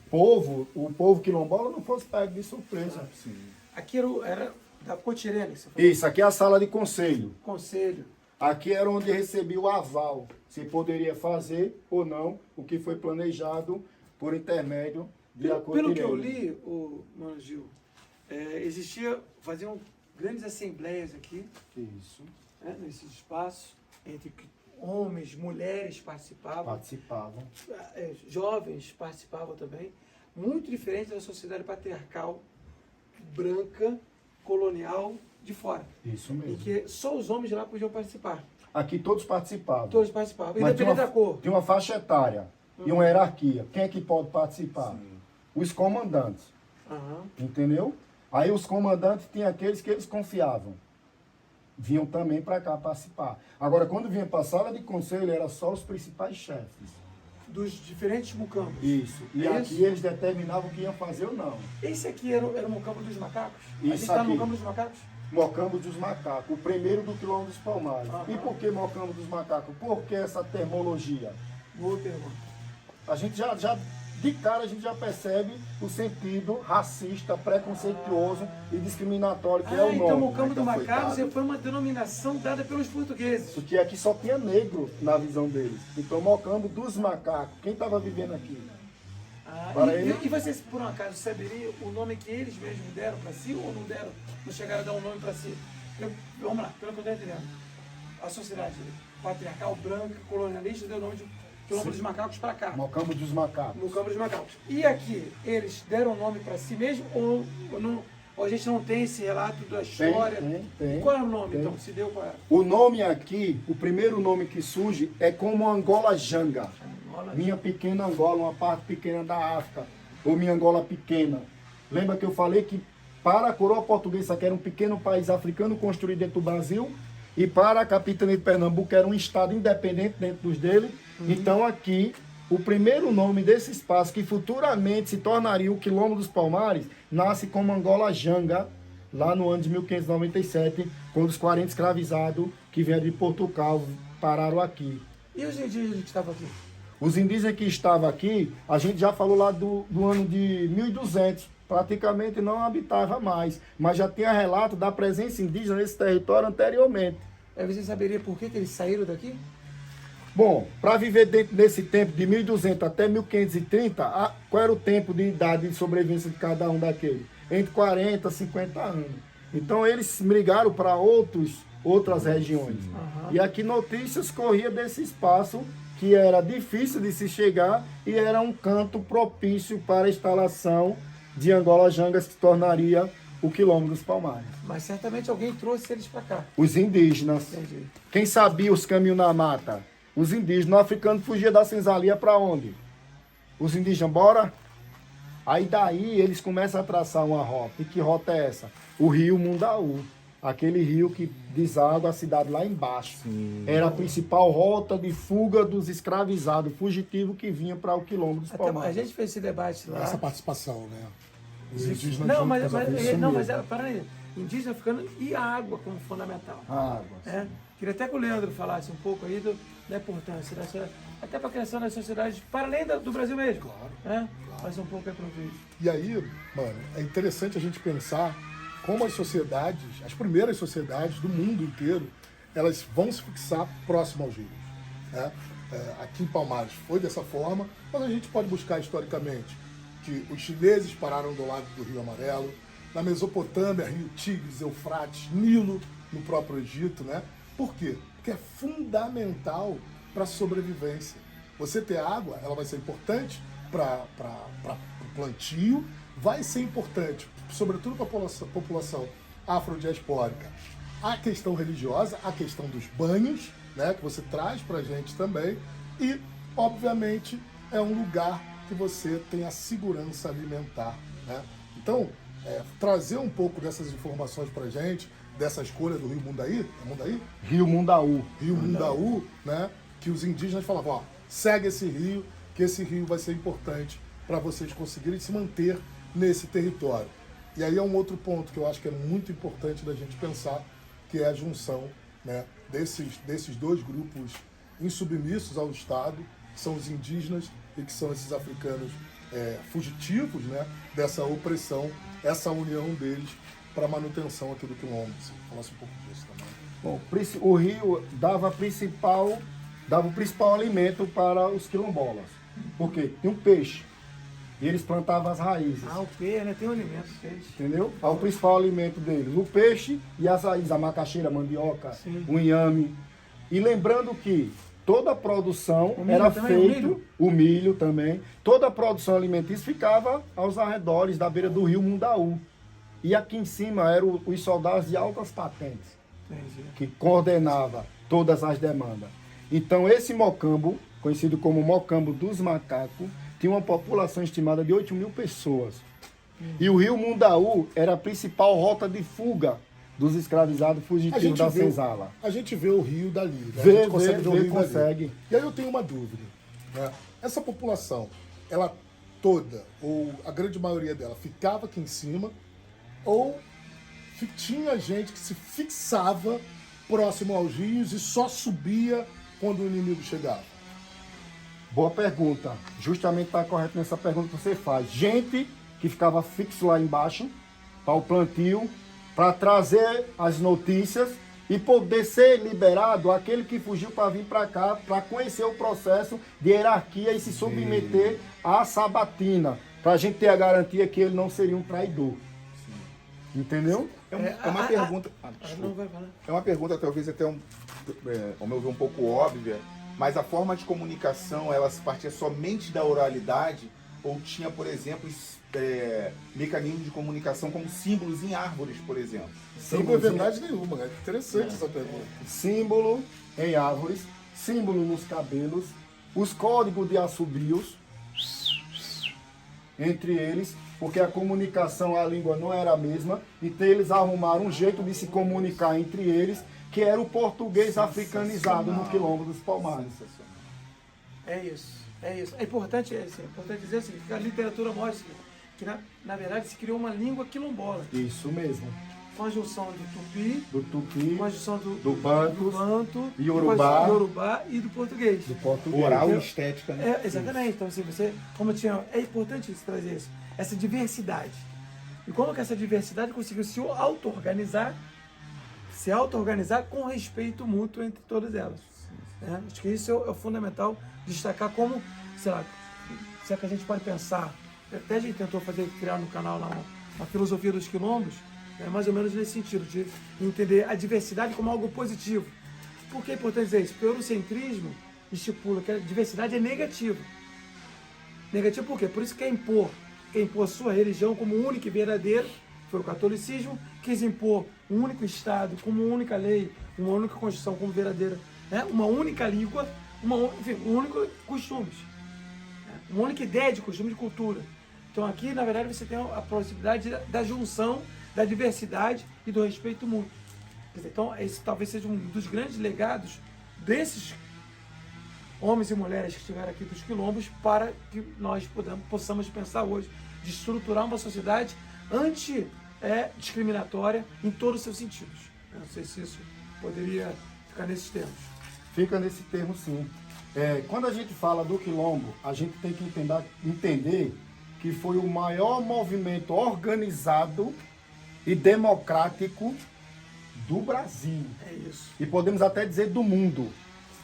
povo, o povo quilombola, não fosse pego de surpresa. Sim. Aqui era da Cotirene, você falou. Isso, aqui é a sala de conselho. Conselho. Aqui era onde recebia o aval, se poderia fazer ou não o que foi planejado por intermédio de Pelo que eu Acotirene. li, o Mano Gil, faziam grandes assembleias aqui, Isso, né, nesses espaços, entre que homens, mulheres participavam, participavam. jovens participavam também, muito diferente da sociedade patriarcal, branca, colonial, de fora, Isso em mesmo. que só os homens lá podiam participar. Aqui todos participavam. Todos participavam, Mas independente da cor. Tem uma faixa etária e uma hierarquia. Quem é que pode participar? Os comandantes, Aham. entendeu? Aí os comandantes tinham aqueles que eles confiavam. Vinham também para cá participar. Agora, quando vinha para a sala de conselho, era só os principais chefes. Dos diferentes mucambos. Isso. E É aqui isso? eles determinavam o que iam fazer ou não. Esse aqui era o Mocambo dos Macacos? A gente Isso está no aqui. Mocambo dos Macacos? Mocambo dos Macacos, o primeiro do Quilombo dos Palmares. Aham. E por que Mocambo dos Macacos? Por que essa termologia? Boa pergunta. A gente de cara, a gente já percebe o sentido racista, preconceituoso e discriminatório que é o nome. Então Mocambo do Então foi Macacos dado. foi uma denominação dada pelos portugueses. Porque aqui só tinha negro na visão deles. Então, Mocambo dos Macacos. Quem estava vivendo aqui? Para ele- E vocês, por um acaso, saberiam o nome que eles mesmos deram para si ou não deram? Não chegaram a dar um nome para si? Vamos lá, pelo que eu estou entendendo. A sociedade patriarcal, branca, colonialista, deu o nome de Quilombo dos Macacos para cá. Mocambo dos Macacos. Mocambo dos Macacos. E aqui, eles deram o nome para si mesmo ou a gente não tem esse relato da história? tem. E qual é o nome, Tem. então? Se deu qual é? O nome aqui, o primeiro nome que surge é como Angola Janga. Minha pequena Angola, uma parte pequena da África. Ou minha Angola pequena. Lembra que eu falei que para a coroa portuguesa, que era um pequeno país africano construído dentro do Brasil, e para a capitania de Pernambuco, era um estado independente dentro dos dele. Então aqui, o primeiro nome desse espaço, que futuramente se tornaria o Quilombo dos Palmares, nasce como Angola Janga, lá no ano de 1597, quando os 40 escravizados que vieram de Portugal pararam aqui. E os indígenas que estavam aqui? Os indígenas que estavam aqui, a gente já falou lá do ano de 1200, praticamente não habitava mais, mas já tinha relato da presença indígena nesse território anteriormente. Aí você saberia por que eles saíram daqui? Bom, para viver dentro desse tempo de 1200 até 1530, qual era o tempo de idade de sobrevivência de cada um daqueles? Entre 40 e 50 anos. Então eles migraram para outras regiões. E aqui notícias corria desse espaço que era difícil de se chegar e era um canto propício para a instalação de Angola Janga, que se tornaria o Quilombo dos Palmares. Mas certamente alguém trouxe eles para cá. Os indígenas. Entendi. Quem sabia os caminhos na mata? Os indígenas. O africano fugia da senzala para onde? Os indígenas, bora? Aí daí eles começam a traçar uma rota. E que rota é essa? O rio Mundaú. aquele rio que deságua a cidade lá embaixo. Era a principal rota de fuga dos escravizados, fugitivos que vinham para o Quilombo dos Até, a Palmares. gente fez esse debate lá. Essa participação, né? Os indígenas Não, junto mas, com os mas, africanos. não, mas para aí, indígena africano e a água como fundamental. Água. Né? Queria até que o Leandro falasse um pouco aí da importância dessa, até para a criação das sociedades, para além do Brasil mesmo. Claro, Né? Faz um pouco aí para o vídeo. E aí, mano, é interessante a gente pensar como as sociedades, as primeiras sociedades do mundo inteiro, elas vão se fixar próximo aos rios. Né? Aqui em Palmares foi dessa forma, mas a gente pode buscar historicamente que os chineses pararam do lado do Rio Amarelo, na Mesopotâmia, Rio Tigres, Eufrates, Nilo, no próprio Egito, né? Por quê? Porque é fundamental para a sobrevivência. Você ter água, ela vai ser importante para o plantio, vai ser importante, sobretudo para a população afrodiaspórica. A questão religiosa, a questão dos banhos, né, que você traz para a gente também, e, obviamente, é um lugar que você tem a segurança alimentar. Né? Então, trazer um pouco dessas informações para a gente, dessa escolha do Rio Mundaí, é Mundaí? Rio Mundaú. Rio Mundaú, né, que os indígenas falavam, ó, segue esse rio, que esse rio vai ser importante para vocês conseguirem se manter nesse território. E aí é um outro ponto que eu acho que é muito importante da gente pensar, que é a junção, né, desses dois grupos insubmissos ao Estado, que são os indígenas e que são esses africanos fugitivos, né, dessa opressão, essa união deles para a manutenção aqui do Quilombo. Você falasse um pouco disso também. Bom, o rio dava o principal alimento para os quilombolas. Por quê? Tinha um peixe. E eles plantavam as raízes. Ah, o peixe, né? Tem um alimento, peixe. Entendeu? É o principal alimento deles. O peixe e as raízes, a macaxeira, a mandioca, Sim. o inhame. E lembrando que toda a produção O milho era também, feita, o milho também, toda a produção alimentícia ficava aos arredores da beira do rio Mundaú. E aqui em cima eram os soldados de altas patentes, Entendi. que coordenava todas as demandas. Então esse Mocambo, conhecido como Mocambo dos Macacos, tinha uma população estimada de 8.000 pessoas. E o rio Mundaú era a principal rota de fuga dos escravizados fugitivos da senzala. A gente vê o rio dali, né? Vê, a gente consegue ver o rio consegue. dali. E aí eu tenho uma dúvida. Né? Essa população, ela toda, ou a grande maioria dela, ficava aqui em cima, ou tinha gente que se fixava próximo aos rios e só subia quando o inimigo chegava? Boa pergunta. Justamente está correto nessa pergunta que você faz. Gente que ficava fixo lá embaixo para o plantio, para trazer as notícias e poder ser liberado aquele que fugiu para vir para cá, para conhecer o processo de hierarquia e se submeter à sabatina, para a gente ter a garantia que ele não seria um traidor. Entendeu? É uma pergunta. Não vai falar. É uma pergunta talvez até ao meu ver, um pouco óbvia, mas a forma de comunicação, ela se partia somente da oralidade ou tinha, por exemplo, mecanismos de comunicação como símbolos em árvores, por exemplo? Sem verdade nenhuma, é interessante essa pergunta. Símbolo em árvores, símbolo nos cabelos, os códigos de assobios, entre eles, porque a comunicação, a língua não era a mesma, então eles arrumaram um jeito de se comunicar entre eles, que era o português africanizado no Quilombo dos Palmares. É isso, é isso. É importante dizer assim, que a literatura mostra que, na verdade, se criou uma língua quilombola, Isso mesmo. com a junção do tupi, Do com a junção do bantus, banto, Yorubá. do Yorubá e do português. do português. Oral e Entendeu? estética, né? Exatamente. Então, assim, é importante isso, trazer isso, essa diversidade. E como que essa diversidade conseguiu se auto-organizar com respeito mútuo entre todas elas. Né? Acho que isso é o fundamental, destacar como, sei lá, se é que a gente pode pensar, até a gente tentou criar no canal lá uma filosofia dos quilombos, mais ou menos nesse sentido, de entender a diversidade como algo positivo. Por que é importante dizer isso? Porque o eurocentrismo estipula que a diversidade é negativa. Negativo por quê? Por isso quer impor a sua religião como única e verdadeira, foi o catolicismo, quis impor um único Estado, como única lei, uma única Constituição como verdadeira, né? Uma única língua, um único costumes, né? Uma única ideia de costume de cultura. Então aqui, na verdade, você tem a possibilidade da junção, da diversidade e do respeito mútuo. Quer dizer, então, esse talvez seja um dos grandes legados desses homens e mulheres que estiveram aqui dos quilombos para que nós possamos pensar hoje de estruturar uma sociedade anti-discriminatória em todos os seus sentidos. Eu não sei se isso poderia ficar nesses termos. Fica nesse termo, sim. Quando a gente fala do quilombo, a gente tem que entender que foi o maior movimento organizado e democrático do Brasil. É isso. E podemos até dizer do mundo.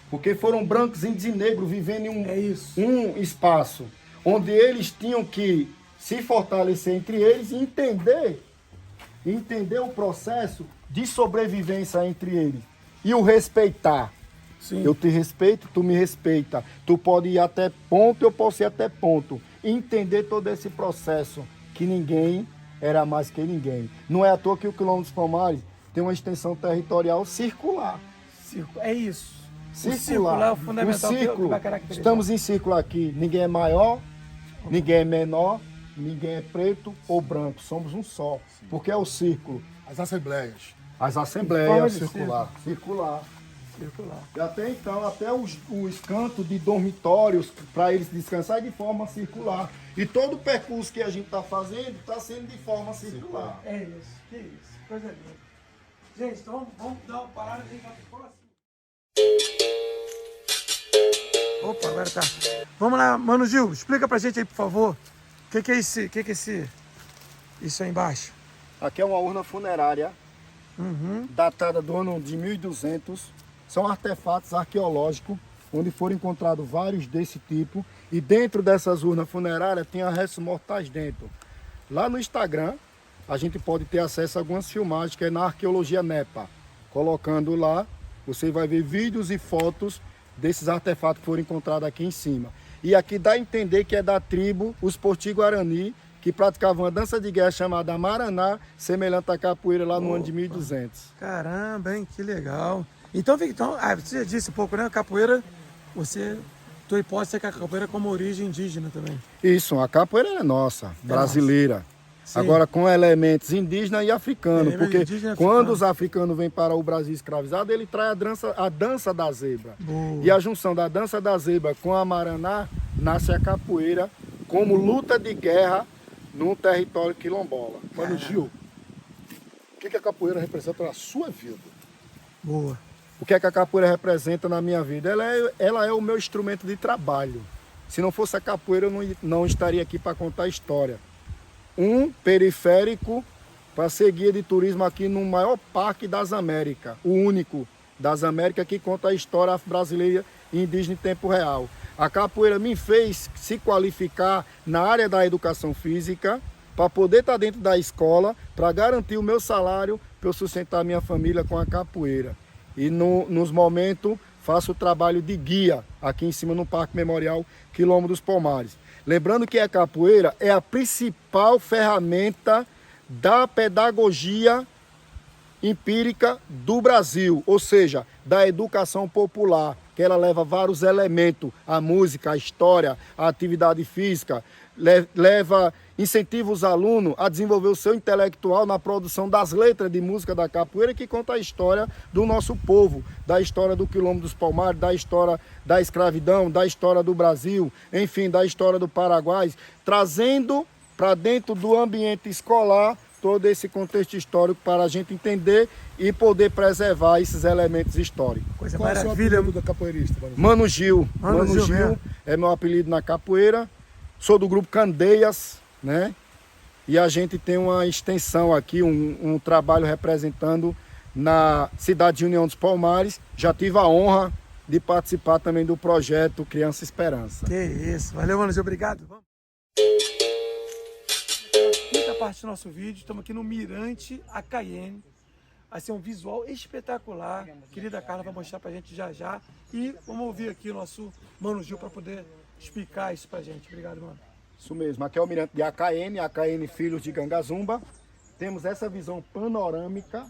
Porque foram brancos, índios e negros vivendo em um espaço onde eles tinham que se fortalecer entre eles e entender o processo de sobrevivência entre eles. E o respeitar. Sim. Eu te respeito, tu me respeita. Tu pode ir até ponto, eu posso ir até ponto. Entender todo esse processo, que ninguém era mais que ninguém. Não é à toa que o Quilombo dos Palmares tem uma extensão territorial circular. É isso. Circular. O círculo é o fundamental O círculo, que vai caracterizar. estamos em círculo aqui. Ninguém é maior, ninguém é menor, ninguém é preto ou branco. Somos um só. Porque é o círculo. As assembleias. As Forma assembleias. de Circular. Circular. Circular. E até então, até os cantos de dormitórios para eles descansarem de forma circular. E todo o percurso que a gente está fazendo está sendo de forma circular. É isso. Que isso. Coisa linda. Gente, então vamos dar uma parada e a gente vai pro próximo. Opa, agora tá. Vamos lá, Mano Gil, explica pra gente aí, por favor. O que é esse? Isso aí embaixo? Aqui é uma urna funerária, datada do ano de 1200. São artefatos arqueológicos, onde foram encontrados vários desse tipo. E dentro dessas urnas funerárias tem restos mortais dentro. Lá no Instagram, a gente pode ter acesso a algumas filmagens, que é na Arqueologia NEPA. Colocando lá, você vai ver vídeos e fotos desses artefatos que foram encontrados aqui em cima. E aqui dá a entender que é da tribo, os Poti-Guarani, que praticavam uma dança de guerra chamada Maraná, semelhante à capoeira lá no ano de 1200. Caramba, hein? Que legal. Então, você já disse um pouco, né? A capoeira, tua hipótese é que a capoeira é como origem indígena também. Isso, a capoeira é nossa, brasileira. Sim. Agora com elementos indígenas e africanos, Elemento porque indígena e quando africano. os africanos vêm para o Brasil escravizado, ele traz a dança da zebra. Boa. E a junção da dança da zebra com a Maraná, nasce a capoeira como luta de guerra no território quilombola. Mano Gil, o que a capoeira representa na sua vida? Boa. O que é que a capoeira representa na minha vida? Ela é o meu instrumento de trabalho. Se não fosse a capoeira, eu não estaria aqui para contar a história. Um periférico para ser guia de turismo aqui no maior parque das Américas. O único das Américas que conta a história brasileira e indígena em tempo real. A capoeira me fez se qualificar na área da educação física para poder estar dentro da escola, para garantir o meu salário, para eu sustentar a minha família com a capoeira. E nos momentos faço o trabalho de guia aqui em cima no Parque Memorial Quilombo dos Palmares. Lembrando que a capoeira é a principal ferramenta da pedagogia empírica do Brasil, ou seja, da educação popular, que ela leva vários elementos, a música, a história, a atividade física, incentiva os alunos a desenvolver o seu intelectual na produção das letras de música da capoeira, que conta a história do nosso povo, da história do Quilombo dos Palmares, da história da escravidão, da história do Brasil, enfim, da história do Paraguai, trazendo para dentro do ambiente escolar todo esse contexto histórico para a gente entender e poder preservar esses elementos históricos. Coisa Qual é o seu maravilha. apelido da capoeirista, Mano Gil? Mano Gil. Mano Gil mesmo. É meu apelido na capoeira. Sou do grupo Candeias, né? E a gente tem uma extensão aqui, um trabalho representando na cidade de União dos Palmares. Já tive a honra de participar também do projeto Criança Esperança. Que isso. Valeu, Mano Gil. Obrigado. Vamos. Quinta parte do nosso vídeo. Estamos aqui no Mirante Acaiene. Vai ser um visual espetacular. Querida Carla vai mostrar pra gente já já. E vamos ouvir aqui o nosso Mano Gil para poder explicar isso pra gente. Obrigado, mano. Isso mesmo, aqui é o Mirante de Acaiene, Filhos de Gangazumba. Temos essa visão panorâmica,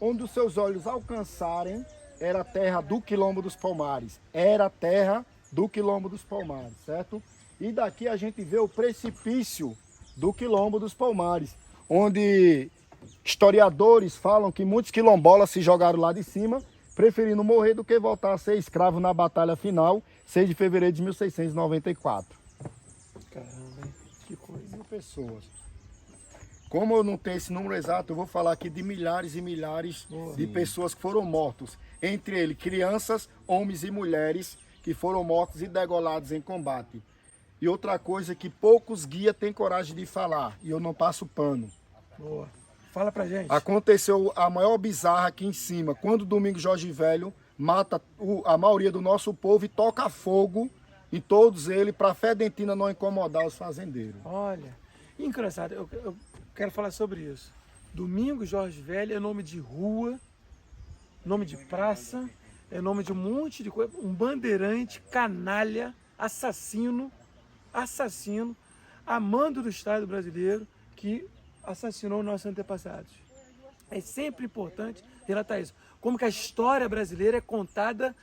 onde os seus olhos alcançarem, era a terra do Quilombo dos Palmares. Era a terra do Quilombo dos Palmares, certo? E daqui a gente vê o precipício do Quilombo dos Palmares, onde Historiadores falam que muitos quilombolas se jogaram lá de cima, preferindo morrer do que voltar a ser escravo na batalha final, 6 de fevereiro de 1694. Caramba, hein? Que coisa. 1.000 pessoas. Como eu não tenho esse número exato, eu vou falar aqui de milhares e milhares de pessoas que foram mortos. Entre eles, crianças, homens e mulheres que foram mortos e degolados em combate. E outra coisa que poucos guias têm coragem de falar, e eu não passo pano. Boa. Fala pra gente. Aconteceu a maior bizarra aqui em cima, quando o Domingos Jorge Velho mata a maioria do nosso povo e toca fogo em todos eles para a Fedentina não incomodar os fazendeiros. Olha, engraçado, eu quero falar sobre isso. Domingos Jorge Velho é nome de rua, nome de praça, é nome de um monte de coisa. Um bandeirante, canalha, assassino, amando do Estado brasileiro, que assassinou nossos antepassados. É sempre importante relatar isso. Como que a história brasileira é contada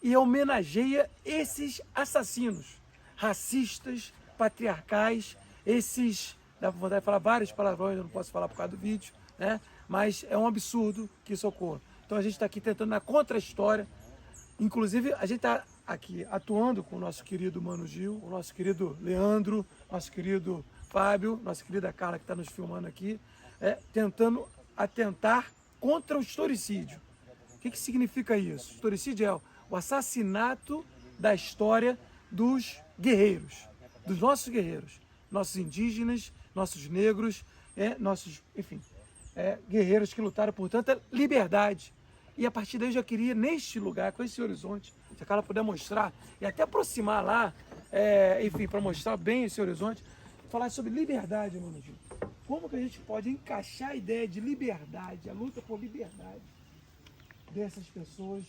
e homenageia esses assassinos racistas, patriarcais, esses, dá pra vontade de falar vários palavrões, eu não posso falar por causa do vídeo, né? Mas é um absurdo que isso ocorra. Então a gente está aqui tentando na contra-história. Inclusive, a gente está aqui atuando com o nosso querido Mano Gil, o nosso querido Leandro, nosso querido Fábio, nossa querida Carla que está nos filmando aqui, tentando atentar contra o historicídio. O que significa isso? Historicídio é o assassinato da história dos guerreiros, dos nossos guerreiros, nossos indígenas, nossos negros, nossos, enfim, guerreiros que lutaram por tanta liberdade. E a partir daí eu já queria, neste lugar, com esse horizonte, se a Carla puder mostrar e até aproximar lá, enfim, para mostrar bem esse horizonte, falar sobre liberdade, Mano Gil. Como que a gente pode encaixar a ideia de liberdade, a luta por liberdade dessas pessoas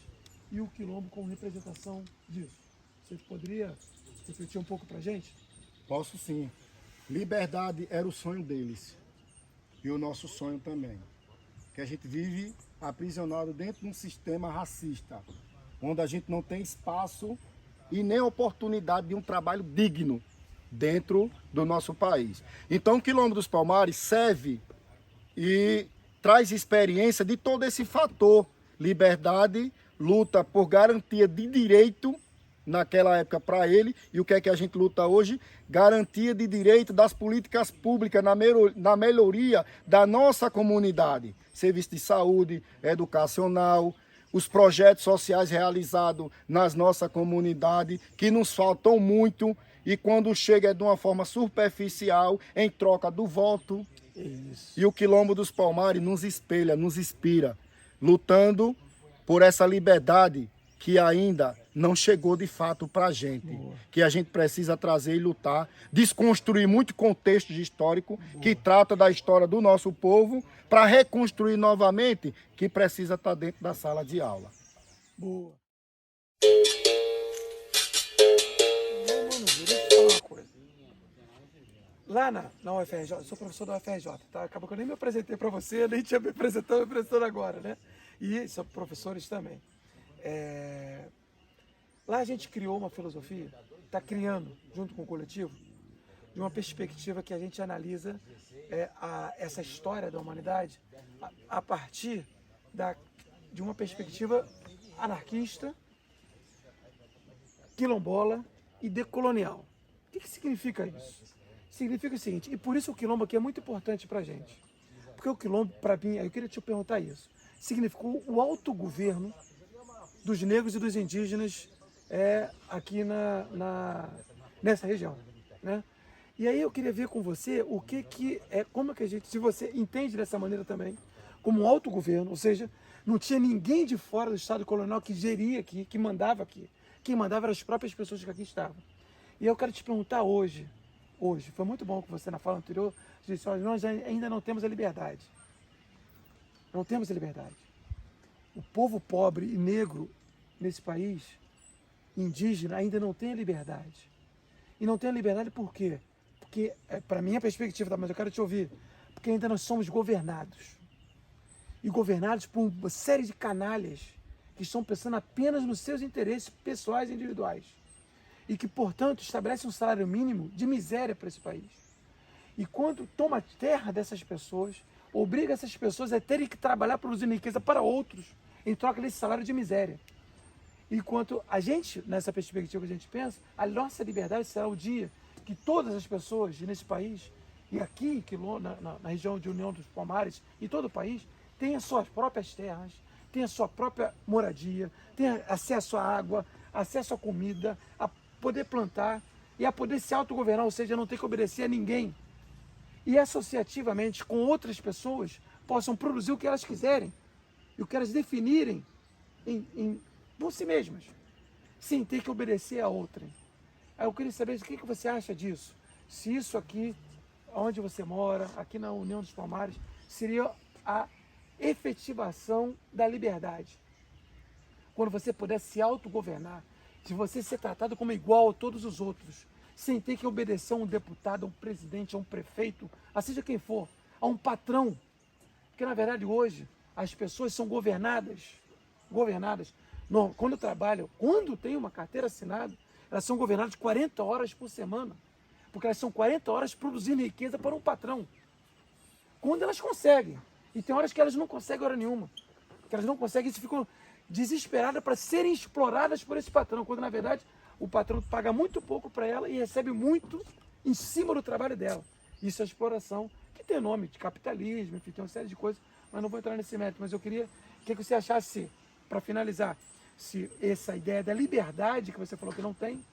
e o quilombo como representação disso? Você poderia refletir um pouco para a gente? Posso sim. Liberdade era o sonho deles e o nosso sonho também. Que a gente vive aprisionado dentro de um sistema racista, onde a gente não tem espaço e nem oportunidade de um trabalho digno dentro do nosso país. Então o Quilombo dos Palmares serve e traz experiência de todo esse fator. Liberdade, luta por garantia de direito naquela época para ele, e o que é que a gente luta hoje? Garantia de direito das políticas públicas na melhoria da nossa comunidade. Serviço de saúde, educacional, os projetos sociais realizados nas nossas comunidades, que nos faltam muito, e quando chega é de uma forma superficial, em troca do voto. Isso. E o Quilombo dos Palmares nos espelha, nos inspira, lutando por essa liberdade que ainda não chegou de fato para a gente. Que a gente precisa trazer e lutar, desconstruir muito contexto histórico que trata da história do nosso povo, para reconstruir novamente, que precisa estar dentro da sala de aula. Boa. Mano, deixa eu te falar uma coisa. Lá na UFRJ, eu sou professor da UFRJ, tá? Acabou que eu nem me apresentei para você, nem tinha me apresentado agora, né? E são professores também. Lá a gente criou uma filosofia, está criando, junto com o coletivo, de uma perspectiva que a gente analisa essa história da humanidade a partir de uma perspectiva anarquista, quilombola e decolonial. O que significa isso? Significa o seguinte, e por isso o quilombo aqui é muito importante para a gente. Porque o quilombo, para mim, eu queria te perguntar isso, significou o autogoverno dos negros e dos indígenas aqui nessa região, né? E aí eu queria ver com você como que a gente, se você entende dessa maneira também, como um autogoverno, ou seja, não tinha ninguém de fora do Estado colonial que geria aqui, que mandava aqui. Quem mandava eram as próprias pessoas que aqui estavam. E eu quero te perguntar hoje, foi muito bom que você na fala anterior disse, olha, nós ainda não temos a liberdade. Não temos a liberdade. O povo pobre e negro nesse país, indígena, ainda não tem a liberdade. E não tem a liberdade por quê? Porque, para minha perspectiva, tá, mas eu quero te ouvir, porque ainda nós somos governados. E governados por uma série de canalhas que estão pensando apenas nos seus interesses pessoais e individuais. E que, portanto, estabelecem um salário mínimo de miséria para esse país. E quando toma a terra dessas pessoas, obriga essas pessoas a terem que trabalhar produzindo riqueza para outros, em troca desse salário de miséria. Enquanto a gente, nessa perspectiva que a gente pensa, a nossa liberdade será o dia que todas as pessoas nesse país, e aqui na região de União dos Palmares, e todo o país, tenham suas próprias terras, tenham sua própria moradia, tenham acesso à água, acesso à comida, a poder plantar e a poder se autogovernar, ou seja, não ter que obedecer a ninguém. E associativamente com outras pessoas possam produzir o que elas quiserem e o que elas definirem por si mesmas, sem ter que obedecer a outrem. Aí eu queria saber o que você acha disso. Se isso aqui, onde você mora, aqui na União dos Palmares, seria a efetivação da liberdade. Quando você puder se autogovernar, de você ser tratado como igual a todos os outros, sem ter que obedecer a um deputado, a um presidente, a um prefeito, a seja quem for, a um patrão. Porque, na verdade, hoje, as pessoas são governadas. Quando trabalham, quando tem uma carteira assinada, elas são governadas 40 horas por semana. Porque elas são 40 horas produzindo riqueza para um patrão. Quando elas conseguem. E tem horas que elas não conseguem hora nenhuma. Que elas não conseguem e ficam desesperadas para serem exploradas por esse patrão. Quando, na verdade, o patrão paga muito pouco para ela e recebe muito em cima do trabalho dela. Isso é exploração, que tem nome de capitalismo, enfim, tem uma série de coisas, mas não vou entrar nesse mérito. Mas eu queria que você achasse, para finalizar, se essa ideia da liberdade que você falou que não tem,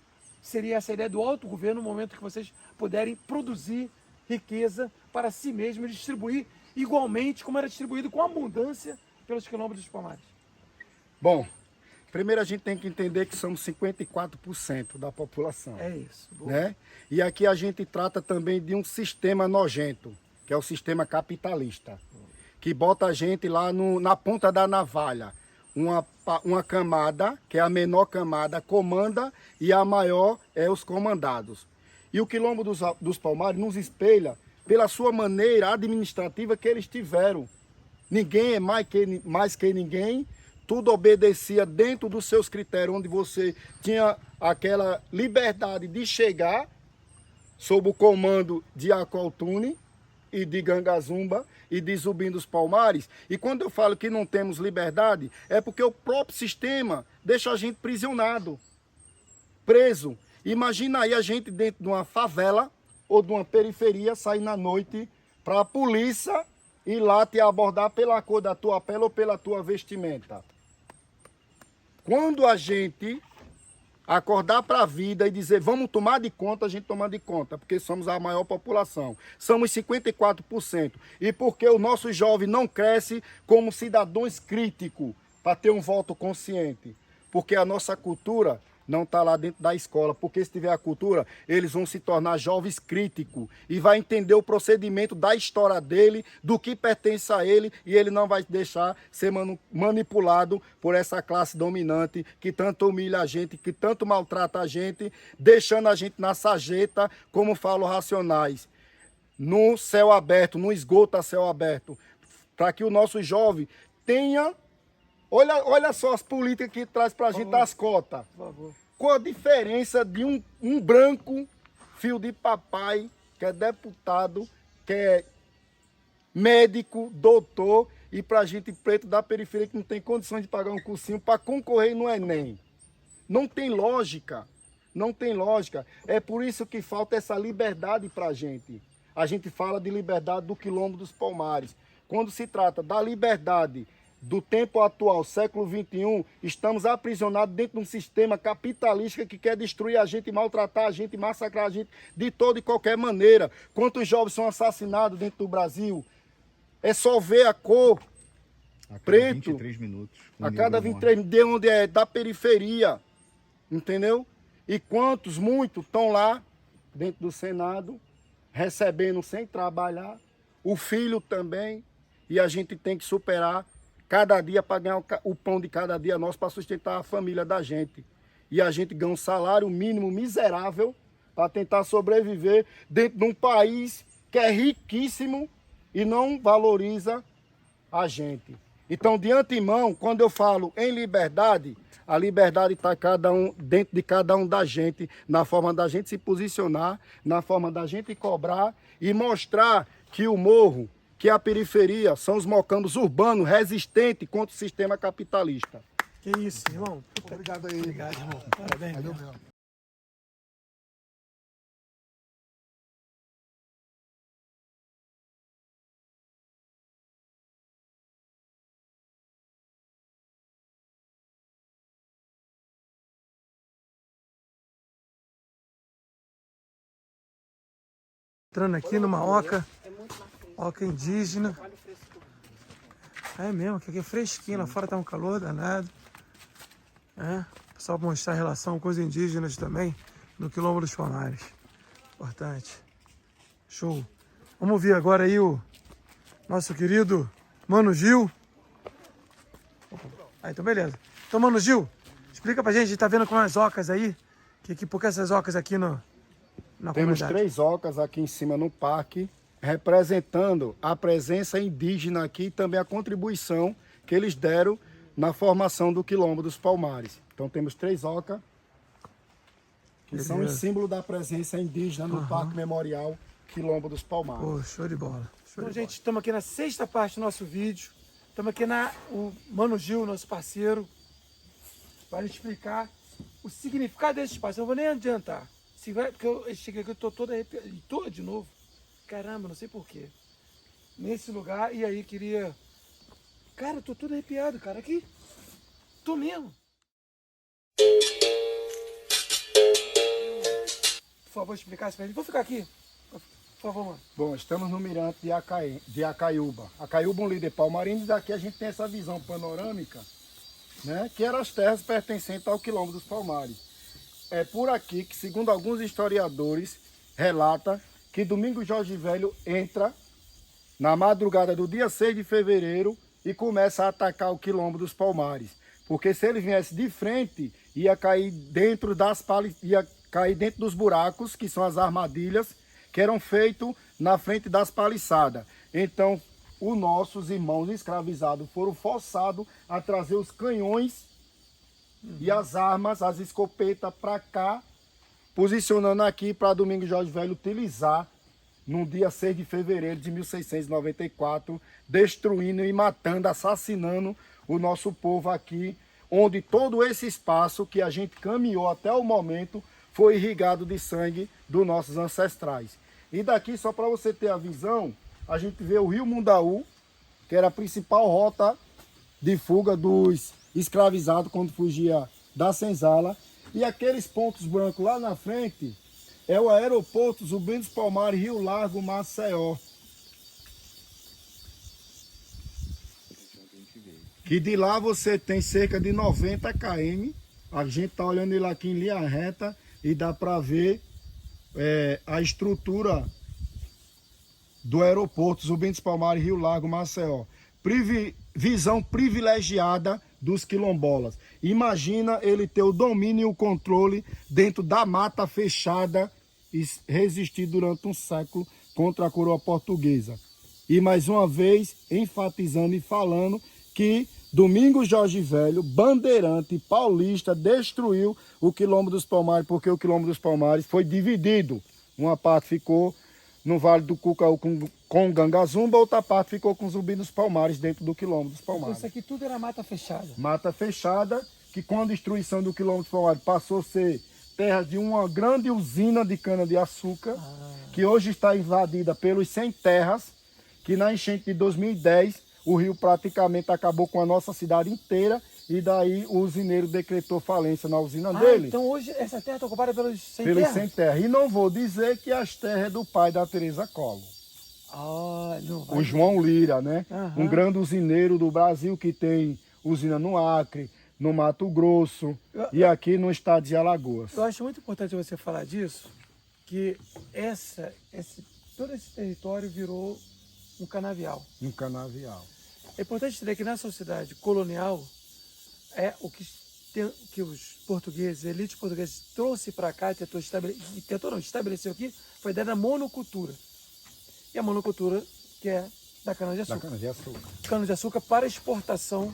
seria essa ideia do autogoverno no momento que vocês puderem produzir riqueza para si mesmos e distribuir igualmente como era distribuído com abundância pelos quilombos dos Palmares. Bom, primeiro a gente tem que entender que somos 54% da população. É isso. Boa. Né? E aqui a gente trata também de um sistema nojento, que é o sistema capitalista, que bota a gente lá na ponta da navalha. Uma camada, que é a menor camada, comanda e a maior é os comandados. E o Quilombo dos Palmares nos espelha pela sua maneira administrativa que eles tiveram. Ninguém é mais que ninguém, tudo obedecia dentro dos seus critérios, onde você tinha aquela liberdade de chegar sob o comando de Acoltune e de Gangazumba e de Zumbi dos Palmares. E quando eu falo que não temos liberdade, é porque o próprio sistema deixa a gente prisionado, preso. Imagina aí a gente dentro de uma favela ou de uma periferia sair na noite para a polícia ir lá te abordar pela cor da tua pele ou pela tua vestimenta. Quando a gente acordar para a vida e dizer vamos tomar de conta, a gente toma de conta, porque somos a maior população. Somos 54%. E porque o nosso jovem não cresce como cidadãos críticos para ter um voto consciente. Porque a nossa cultura não está lá dentro da escola, porque se tiver a cultura, eles vão se tornar jovens críticos e vai entender o procedimento da história dele, do que pertence a ele, e ele não vai deixar ser manipulado por essa classe dominante que tanto humilha a gente, que tanto maltrata a gente, deixando a gente na sarjeta, como falam Racionais, no céu aberto, no esgoto a céu aberto, para que o nosso jovem tenha... Olha só as políticas que traz para a gente das cotas. Por favor. Qual a diferença de um branco, filho de papai, que é deputado, que é médico, doutor, e para a gente preto da periferia que não tem condições de pagar um cursinho para concorrer no Enem? Não tem lógica. Não tem lógica. É por isso que falta essa liberdade para a gente. A gente fala de liberdade do Quilombo dos Palmares. Quando se trata da liberdade do tempo atual, século XXI, estamos aprisionados dentro de um sistema capitalista que quer destruir a gente, maltratar a gente, massacrar a gente de toda e qualquer maneira. Quantos jovens são assassinados dentro do Brasil? É só ver a cor preto. 23 minutos. A cada 23 minutos, de onde é da periferia, entendeu? E quantos, muitos, estão lá dentro do Senado, recebendo sem trabalhar, o filho também, e a gente tem que superar cada dia para ganhar o pão de cada dia nosso para sustentar a família da gente. E a gente ganha um salário mínimo miserável para tentar sobreviver dentro de um país que é riquíssimo e não valoriza a gente. Então, de antemão, quando eu falo em liberdade, a liberdade está dentro de cada um da gente, na forma da gente se posicionar, na forma da gente cobrar e mostrar que o morro, que a periferia são os mocambos urbanos resistentes contra o sistema capitalista. Que isso, irmão. Obrigado aí. Obrigado, irmão. Parabéns. Valeu mesmo. mesmo. Entrando aqui numa oca. Oca indígena. É mesmo, que aqui é fresquinho. Lá fora tá um calor danado. É, só pra mostrar a relação com os indígenas também no Quilombo dos Palmares. Importante. Show. Vamos ouvir agora aí o nosso querido Mano Gil. Aí, então beleza. Então, Mano Gil, explica pra gente tá vendo com as ocas aí. Por que essas ocas aqui na Temos comunidade? 3 ocas aqui em cima no parque, representando a presença indígena aqui e também a contribuição que eles deram na formação do Quilombo dos Palmares. Então temos 3 ocas, que são o símbolo da presença indígena no Parque Memorial Quilombo dos Palmares. Pô, show de bola. Então, gente, estamos aqui na 6ª parte do nosso vídeo. Estamos aqui o Mano Gil, nosso parceiro, para explicar o significado desse espaço. Eu não vou nem adiantar. Porque eu cheguei aqui, eu estou todo arrepiado. E tô de novo. Caramba, não sei porquê. Nesse lugar, e aí queria... Cara, eu tô todo arrepiado, cara. Aqui. Tô mesmo. Por favor, explicar isso pra gente. Vou ficar aqui. Por favor, mano. Bom, estamos no mirante de Acaiúba. Acaiúba é um líder palmarino, e daqui a gente tem essa visão panorâmica, né, que eram as terras pertencentes ao Quilombo dos Palmares. É por aqui que, segundo alguns historiadores, relata que Domingos Jorge Velho entra na madrugada do dia 6 de fevereiro e começa a atacar o Quilombo dos Palmares. Porque se ele viesse de frente, ia cair dentro dos buracos, que são as armadilhas, que eram feitos na frente das paliçadas. Então, os nossos irmãos escravizados foram forçados a trazer os canhões e as armas, as escopetas para cá, posicionando aqui para Domingos Jorge Velho utilizar no dia 6 de fevereiro de 1694, destruindo e matando, assassinando o nosso povo aqui, onde todo esse espaço que a gente caminhou até o momento foi irrigado de sangue dos nossos ancestrais. E daqui, só para você ter a visão, a gente vê o Rio Mundaú, que era a principal rota de fuga dos escravizados quando fugia da senzala. E aqueles pontos brancos lá na frente é o aeroporto Zumbi dos Palmares, Rio Largo, Maceió. Que de lá você tem cerca de 90 km. A gente está olhando ele aqui em linha reta e dá para ver a estrutura do aeroporto Zumbi dos Palmares, Rio Largo, Maceió. Visão privilegiada dos quilombolas. Imagina ele ter o domínio e o controle dentro da mata fechada e resistir durante um século contra a coroa portuguesa. E mais uma vez enfatizando e falando que Domingos Jorge Velho, bandeirante paulista, destruiu o Quilombo dos Palmares, porque o Quilombo dos Palmares foi dividido. Uma parte ficou no Vale do Cucaú com Gangazumba, outra parte ficou com Zumbi dos Palmares, dentro do Quilombo dos Palmares. Isso aqui tudo era mata fechada. Mata fechada, que com a destruição do Quilombo dos Palmares passou a ser terra de uma grande usina de cana-de-açúcar, que hoje está invadida pelos sem terras, que na enchente de 2010 o rio praticamente acabou com a nossa cidade inteira, e daí o usineiro decretou falência na usina dele. Então hoje essa terra está ocupada pelos sem Pelos terra? sem terra. E não vou dizer que as terras é do pai da Teresa Collor. Não vai. O João Lira, né? Aham. Um grande usineiro do Brasil que tem usina no Acre, no Mato Grosso e aqui no estado de Alagoas. Eu acho muito importante você falar disso, que todo esse território virou um canavial. Um canavial. É importante entender que na sociedade colonial, o que os portugueses, a elite portuguesa trouxe para cá e estabeleceu aqui, foi a ideia da monocultura. E a monocultura, que é da cana-de-açúcar. Da cana-de-açúcar. Cana-de-açúcar para exportação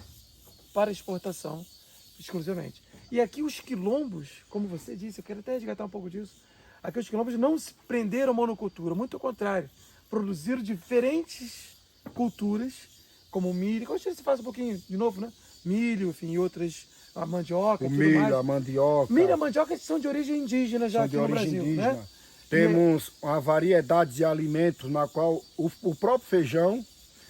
exclusivamente. E aqui os quilombos, como você disse, eu quero até resgatar um pouco disso, aqui os quilombos não se prenderam à monocultura, muito ao contrário, produziram diferentes culturas, como o milho. Gostaria que você faça um pouquinho de novo, né? Milho, enfim, e outras, a mandioca, O tudo milho, mais. a mandioca. Milho e a mandioca são de origem indígena já são aqui de no origem Brasil, indígena. né? Temos uma variedade de alimentos na qual o próprio feijão,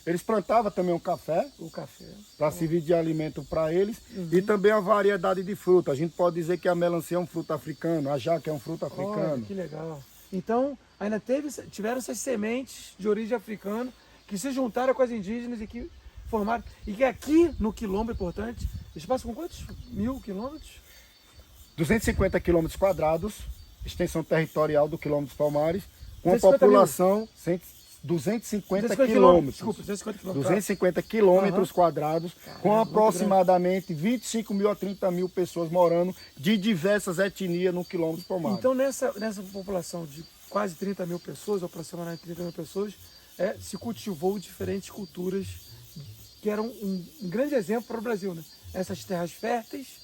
eles plantavam também o café O café. para servir de alimento para eles e também a variedade de fruta. A gente pode dizer que a melancia é um fruto africano, a jaca é um fruto Olha, africano. que legal. Então, ainda tiveram essas sementes de origem africana que se juntaram com as indígenas e que formaram. E que aqui no quilombo é importante. Eles passam com quantos 1.000 quilômetros? 250 quilômetros quadrados, extensão territorial do quilômetro dos Palmares, com a 250 população 250 quilômetros. Desculpa, 250 quilômetros. 250 quilômetros quadrados, com muito aproximadamente 25 mil a 30 mil pessoas morando de diversas etnias no quilômetro dos Palmares. Então, nessa população de quase 30 mil pessoas, aproximadamente 30 mil pessoas, se cultivou diferentes culturas que eram um grande exemplo para o Brasil, né? Essas terras férteis,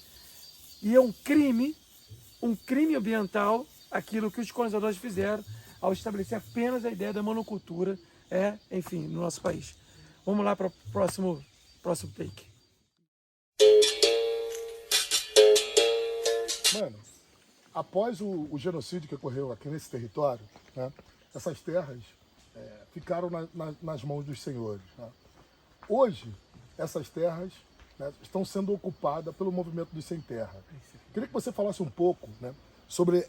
e é um crime ambiental aquilo que os colonizadores fizeram ao estabelecer apenas a ideia da monocultura, enfim, no nosso país. Vamos lá para o próximo take. Mano, após o genocídio que ocorreu aqui nesse território, né, essas terras ficaram nas mãos dos senhores. Né? Hoje, essas terras, né, estão sendo ocupadas pelo movimento dos sem terra. Queria que você falasse um pouco, né, sobre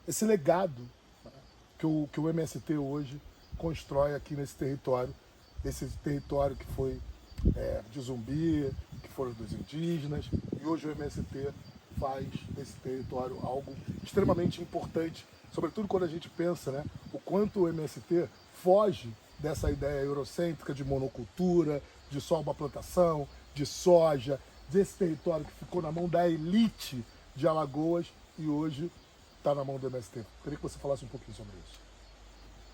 esse legado, né, que o MST hoje constrói aqui nesse território que foi de Zumbi, que foram dos indígenas, e hoje o MST faz desse território algo extremamente importante, sobretudo quando a gente pensa, né, o quanto o MST foge dessa ideia eurocêntrica de monocultura, de só uma plantação, de soja, desse território que ficou na mão da elite de Alagoas e hoje está na mão do MST. Queria que você falasse um pouquinho sobre isso.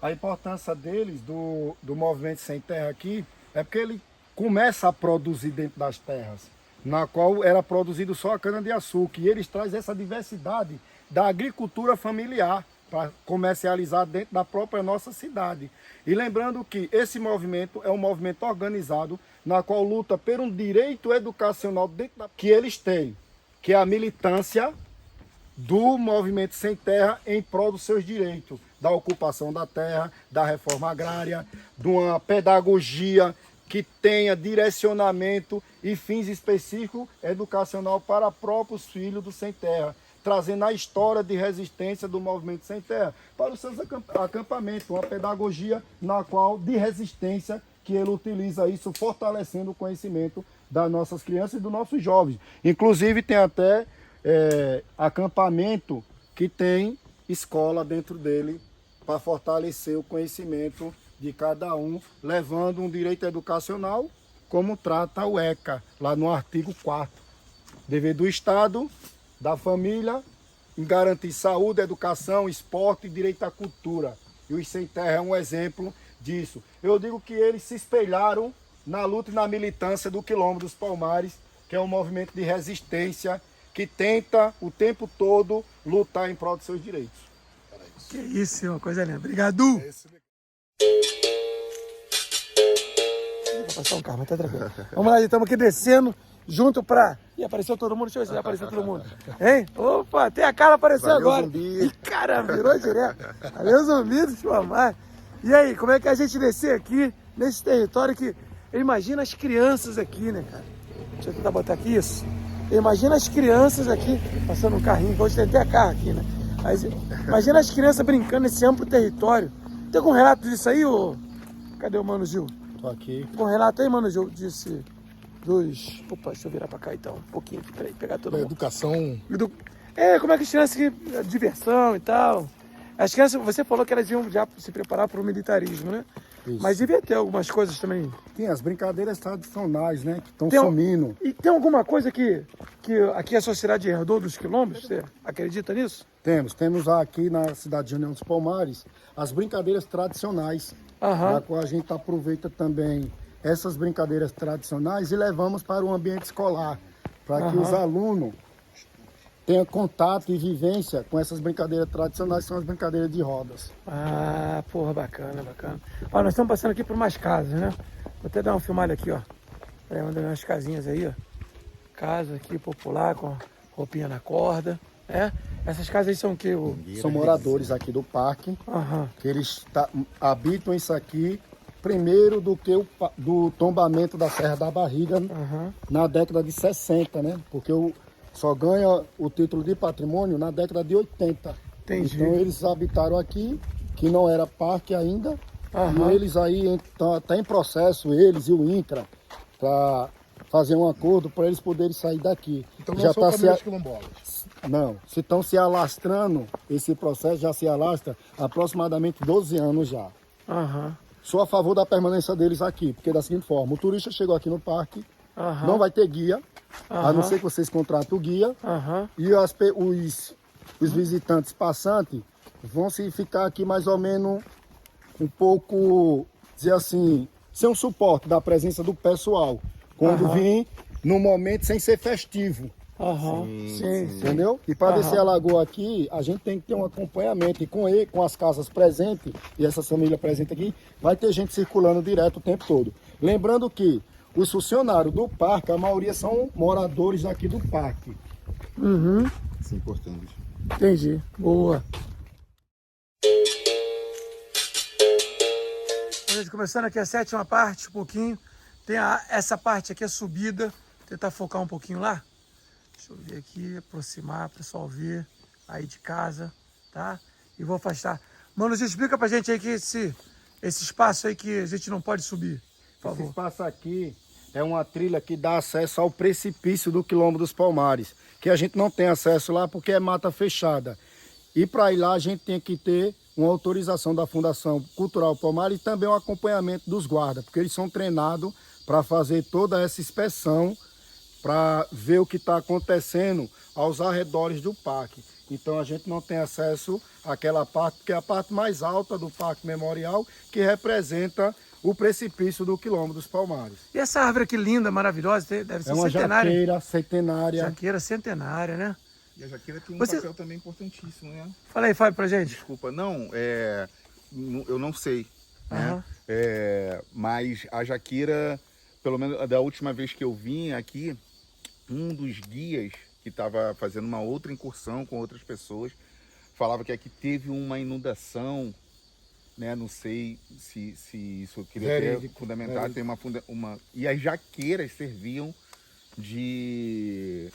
A importância deles, do movimento sem terra aqui, é porque ele começa a produzir dentro das terras, na qual era produzido só a cana-de-açúcar, e eles trazem essa diversidade da agricultura familiar para comercializar dentro da própria nossa cidade. E lembrando que esse movimento é um movimento organizado, na qual luta por um direito educacional que eles têm, que é a militância do movimento sem terra em prol dos seus direitos, da ocupação da terra, da reforma agrária, de uma pedagogia que tenha direcionamento e fins específicos educacional para próprios filhos do sem terra, trazendo a história de resistência do movimento sem terra para os seus acampamentos, uma pedagogia na qual de resistência que ele utiliza isso, fortalecendo o conhecimento das nossas crianças e dos nossos jovens. Inclusive tem até acampamento que tem escola dentro dele para fortalecer o conhecimento de cada um, levando um direito educacional, como trata o ECA, lá no artigo 4º. Dever do Estado, da família, em garantir saúde, educação, esporte e direito à cultura. E os sem terra é um exemplo disso. Eu digo que eles se espelharam na luta e na militância do Quilombo dos Palmares, que é um movimento de resistência que tenta o tempo todo lutar em prol dos seus direitos. Que isso, é uma coisa linda. Obrigado! Vou passar um carro, mas tá tranquilo. Vamos lá, estamos aqui descendo junto pra... Ih, apareceu todo mundo? Deixa eu ver se já apareceu todo mundo. Hein? Opa, até a Carla apareceu Valeu, agora. Zumbi. Ih, caramba, virou direto. Valeu, Zumbi dos Palmares. E aí, como é que a gente descer aqui nesse território que... Imagina as crianças aqui, né, cara? Deixa eu tentar botar aqui isso. Imagina as crianças aqui, passando um carrinho, que hoje tem até carro aqui, né? Mas, imagina as crianças brincando nesse amplo território. Tem algum relato disso aí, ô? Cadê o Mano Gil? Tô aqui. Tem um relato aí, Mano Gil, dos... Opa, deixa eu virar pra cá então, um pouquinho, peraí, pegar todo mundo. Educação. Como é que as crianças aqui, diversão e tal. As crianças, você falou que elas iam já se preparar para o militarismo, né? Isso. Mas devia ter algumas coisas também. Tem as brincadeiras tradicionais, né? Que estão Tem sumindo. E tem alguma coisa que aqui a sociedade herdou dos quilombos? Você acredita nisso? Temos aqui na cidade de União dos Palmares as brincadeiras tradicionais, Aham. na qual a gente aproveita também essas brincadeiras tradicionais e levamos para o ambiente escolar, para que os alunos tenham contato e vivência com essas brincadeiras tradicionais, que são as brincadeiras de rodas. Ah, porra, bacana, bacana. Ó, nós estamos passando aqui por umas casas, né? Vou até dar uma filmada aqui, ó. É uma das minhas casinhas aí, ó. Casa aqui popular com roupinha na corda. Essas casas aí são o quê? São moradores aqui do parque, Aham. que eles habitam isso aqui primeiro do tombamento da Serra da Barriga na década de 60, né? Porque só ganha o título de patrimônio na década de 80. Entendi. Então eles habitaram aqui, que não era parque ainda, e eles aí estão até em processo, eles e o INCRA, para fazer um acordo para eles poderem sair daqui. Então não são famílias quilombolas. Não, se estão se alastrando, esse processo já se alastra há aproximadamente 12 anos já. Aham. Sou a favor da permanência deles aqui, porque da seguinte forma, o turista chegou aqui no parque, não vai ter guia, a não ser que vocês contratem o guia, e os visitantes passantes vão se ficar aqui mais ou menos um pouco, dizer assim, sem um suporte da presença do pessoal, quando vir no momento sem ser festivo. Sim. Entendeu? E para descer a lagoa aqui, a gente tem que ter um acompanhamento. E com as casas presentes, e essa família presente aqui, vai ter gente circulando direto o tempo todo. Lembrando que os funcionários do parque, a maioria são moradores aqui do parque. Isso é importante. Entendi. Boa. Gente, começando aqui a 7ª parte, um pouquinho. Tem essa parte aqui, a subida. Vou tentar focar um pouquinho lá. Deixa eu ver aqui, aproximar, para o pessoal ver aí de casa, tá? E vou afastar. Mano, você explica pra gente aí que esse espaço aí que a gente não pode subir, por Esse favor. espaço aqui é uma trilha que dá acesso ao precipício do Quilombo dos Palmares, que a gente não tem acesso lá porque é mata fechada. E para ir lá a gente tem que ter uma autorização da Fundação Cultural Palmares e também um acompanhamento dos guardas, porque eles são treinados para fazer toda essa inspeção, para ver o que está acontecendo aos arredores do parque. Então a gente não tem acesso àquela parte, que é a parte mais alta do Parque Memorial, que representa o precipício do Quilombo dos Palmares. E essa árvore aqui linda, maravilhosa, deve ser É uma centenária. jaqueira centenária. Jaqueira centenária, né? E a jaqueira tem um Você- papel também importantíssimo, né? Fala aí, Fábio, pra gente. Desculpa, não, eu não sei, né? Aham. Mas a jaqueira, pelo menos da última vez que eu vim aqui, um dos guias que estava fazendo uma outra incursão com outras pessoas falava que aqui teve uma inundação, né? Não sei se isso eu queria até Verídico, fundamentar. Tem uma e as jaqueiras serviam de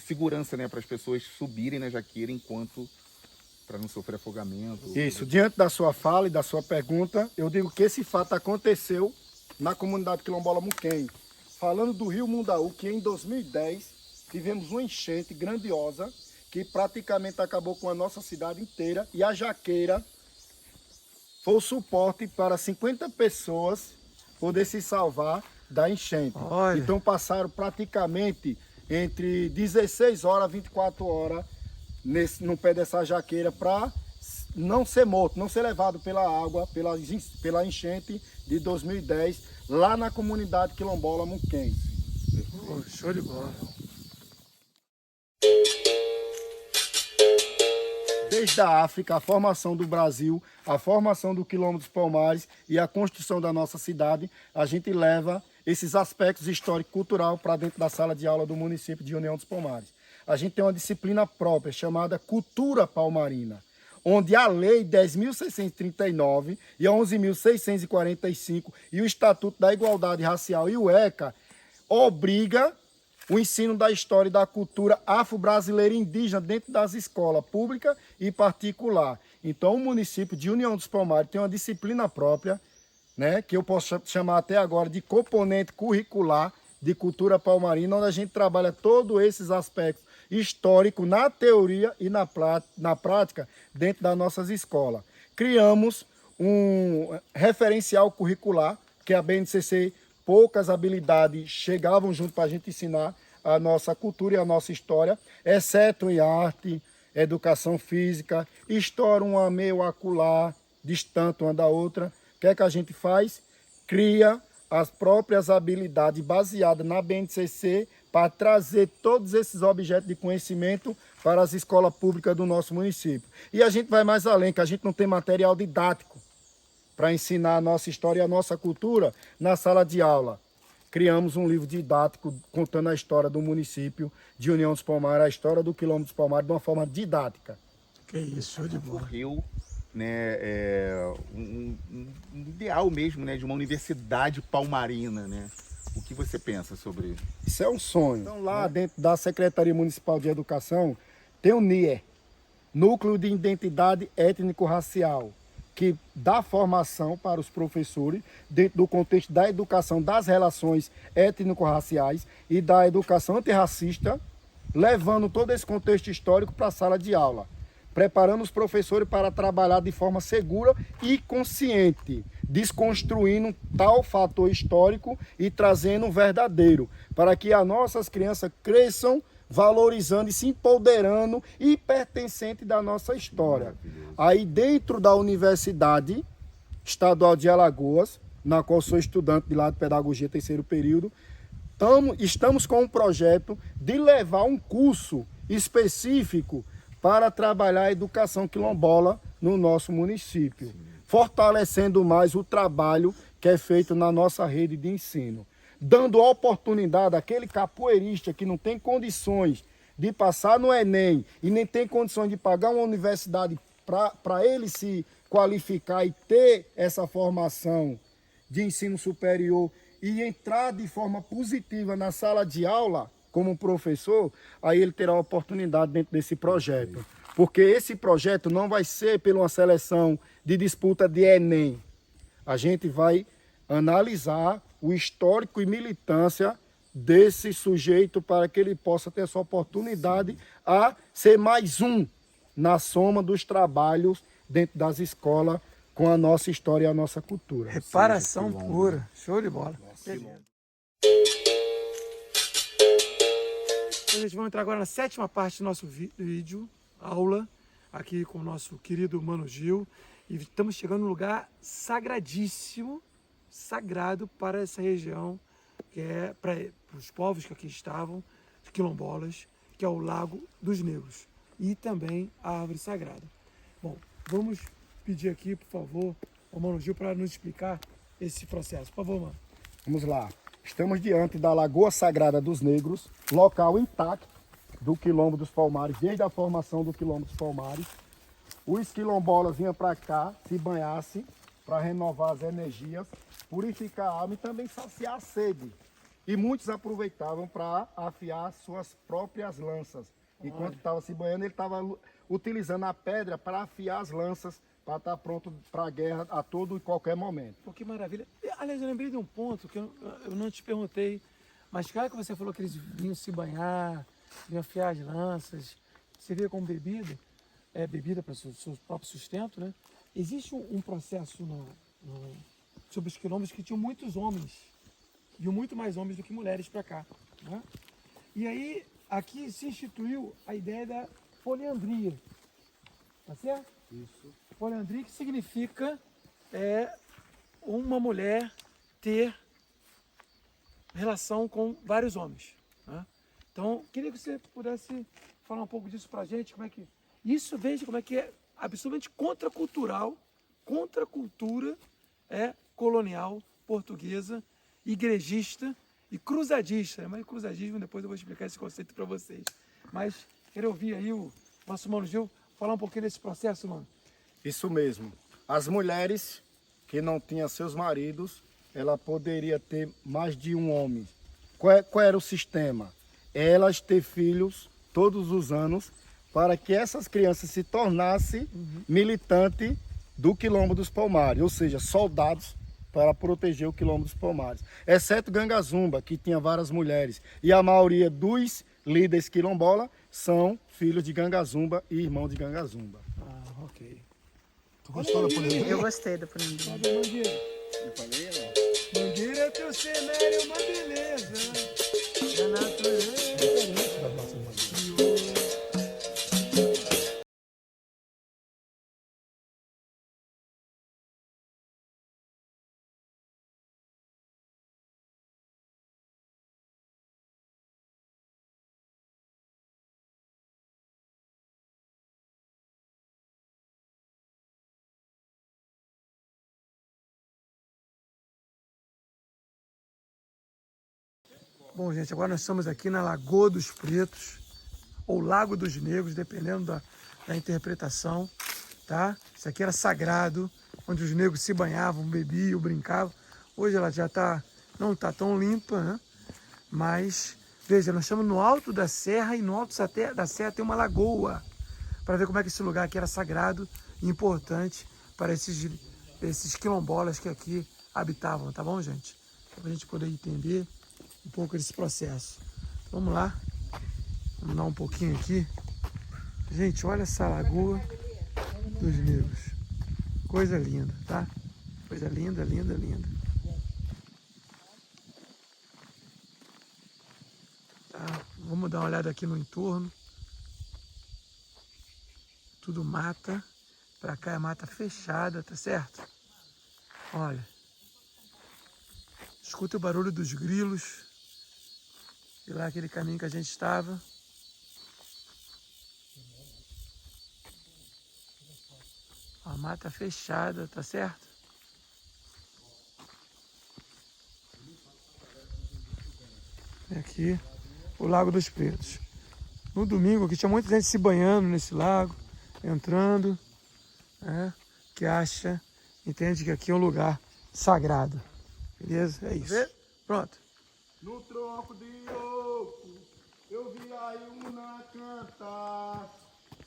segurança, né, para as pessoas subirem na jaqueira enquanto para não sofrer afogamento. Isso, diante da sua fala e da sua pergunta, eu digo que esse fato aconteceu na comunidade quilombola Muquem. Falando do rio Mundaú, que em 2010 tivemos uma enchente grandiosa que praticamente acabou com a nossa cidade inteira, e a jaqueira foi o suporte para 50 pessoas poder se salvar da enchente. Olha. Então passaram praticamente entre 16 horas a 24 horas no pé dessa jaqueira para não ser morto, não ser levado pela água, pela enchente de 2010, lá na comunidade quilombola Muquem. Pô, show de bola. Desde a África, a formação do Brasil, a formação do Quilombo dos Palmares e a construção da nossa cidade, a gente leva esses aspectos histórico-cultural para dentro da sala de aula do município de União dos Palmares. A gente tem uma disciplina própria chamada Cultura Palmarina, onde a Lei 10.639 e a 11.645 e o Estatuto da Igualdade Racial e o ECA obriga o ensino da história e da cultura afro-brasileira e indígena dentro das escolas públicas e particular. Então, o município de União dos Palmares tem uma disciplina própria, né, que eu posso chamar até agora de componente curricular de cultura palmarina, onde a gente trabalha todos esses aspectos históricos na teoria e na prática dentro das nossas escolas. Criamos um referencial curricular, que a BNCC, poucas habilidades chegavam junto para a gente ensinar a nossa cultura e a nossa história, exceto em arte, educação física, história uma meio acolá, distante uma da outra. O que é que a gente faz? Cria as próprias habilidades baseadas na BNCC para trazer todos esses objetos de conhecimento para as escolas públicas do nosso município. E a gente vai mais além, que a gente não tem material didático. para ensinar a nossa história e a nossa cultura na sala de aula. Criamos um livro didático contando a história do município de União dos Palmares, a história do Quilombo dos Palmares de uma forma didática. Que isso, show de bola. Ocorreu, né, um ideal mesmo, né, de uma universidade palmarina, né? O que você pensa sobre Isso é um sonho. Então, lá dentro da Secretaria Municipal de Educação, tem o NIE, Núcleo de Identidade Étnico-Racial, que dá formação para os professores dentro do contexto da educação das relações étnico-raciais e da educação antirracista, levando todo esse contexto histórico para a sala de aula, preparando os professores para trabalhar de forma segura e consciente, desconstruindo tal fator histórico e trazendo um verdadeiro, para que as nossas crianças cresçam valorizando e se empoderando e pertencente da nossa história. Aí dentro da Universidade Estadual de Alagoas, na qual sou estudante de lá de Pedagogia terceiro período, estamos com um projeto de levar um curso específico para trabalhar a educação quilombola no nosso município, fortalecendo mais o trabalho que é feito na nossa rede de ensino, dando oportunidade àquele capoeirista que não tem condições de passar no Enem e nem tem condições de pagar uma universidade para ele se qualificar e ter essa formação de ensino superior e entrar de forma positiva na sala de aula como professor, aí ele terá a oportunidade dentro desse projeto. Porque esse projeto não vai ser por uma seleção de disputa de Enem. A gente vai analisar o histórico e militância desse sujeito para que ele possa ter essa oportunidade a ser mais um na soma dos trabalhos dentro das escolas com a nossa história e a nossa cultura. Reparação pura. Show de bola. Beleza. Então, gente, vamos entrar agora na sétima parte do nosso vídeo, aula, aqui com o nosso querido Mano Gil. E estamos chegando num lugar sagradíssimo, sagrado para essa região, que é para os povos que aqui estavam, os quilombolas, que é o Lago dos Negros. E também a árvore sagrada. Bom, vamos pedir aqui, por favor, ao Mano Gil para nos explicar esse processo. Por favor, mano. Vamos lá. Estamos diante da Lagoa Sagrada dos Negros, local intacto do Quilombo dos Palmares, desde a formação do Quilombo dos Palmares. Os quilombolas vinham para cá, se banhassem, para renovar as energias, purificar a alma e também saciar a sede. E muitos aproveitavam para afiar suas próprias lanças. Enquanto estava se banhando, ele estava utilizando a pedra para afiar as lanças, para estar pronto para a guerra a todo e qualquer momento. Pô, que maravilha. Aliás, eu lembrei de um ponto que eu não te perguntei, mas claro que você falou que eles vinham se banhar, vinham afiar as lanças, servia como bebida, bebida para o seu próprio sustento, né? Existe um processo sobre os quilombos que tinham muitos homens, e muito mais homens do que mulheres para cá, né? E aí, aqui se instituiu a ideia da poliandria, tá certo? Isso. Poliandria que significa uma mulher ter relação com vários homens, né? Então, queria que você pudesse falar um pouco disso pra gente, como é que... Isso, veja como é que é absolutamente contracultural, contra a cultura colonial portuguesa, igrejista e cruzadista. Mas cruzadismo, depois eu vou explicar esse conceito para vocês. Mas queria ouvir aí o nosso Mano Gil falar um pouquinho desse processo, mano. Isso mesmo. As mulheres que não tinham seus maridos, ela poderia ter mais de um homem. Qual era o sistema? Elas ter filhos todos os anos para que essas crianças se tornassem militantes do Quilombo dos Palmares, ou seja, soldados para proteger o Quilombo dos Palmares. Exceto Gangazumba, que tinha várias mulheres. E a maioria dos líderes quilombola são filhos de Gangazumba e irmãos de Gangazumba. Ah, ok. Tu gostou da política? Eu gostei da política. Sabe, Mangueira? Eu falei, Mangueira é teu cenário, uma beleza. Da natureza. Diferente das nossas mangueiras. Bom, gente, agora nós estamos aqui na Lagoa dos Pretos, ou Lago dos Negros, dependendo da interpretação, tá? Isso aqui era sagrado, onde os negros se banhavam, bebiam, brincavam. Hoje ela já não está tão limpa, né? Mas, veja, nós estamos no alto da serra e no alto da serra tem uma lagoa, para ver como é que esse lugar aqui era sagrado e importante para esses quilombolas que aqui habitavam, tá bom, gente? Para a gente poder entender um pouco desse processo. Vamos lá, vamos dar um pouquinho aqui. Gente, olha essa Lagoa dos Negros. Coisa linda, tá? Coisa linda, linda, linda. Tá? Vamos dar uma olhada aqui no entorno. Tudo mata. Pra cá é mata fechada, tá certo? Olha. Escuta o barulho dos grilos. E lá aquele caminho que a gente estava. A mata fechada, tá certo? E aqui o Lago dos Pretos. No domingo aqui tinha muita gente se banhando nesse lago, entrando, né? Que entende que aqui é um lugar sagrado. Beleza? É isso. Pronto. No tronco de oco, eu vi a Iuna cantar.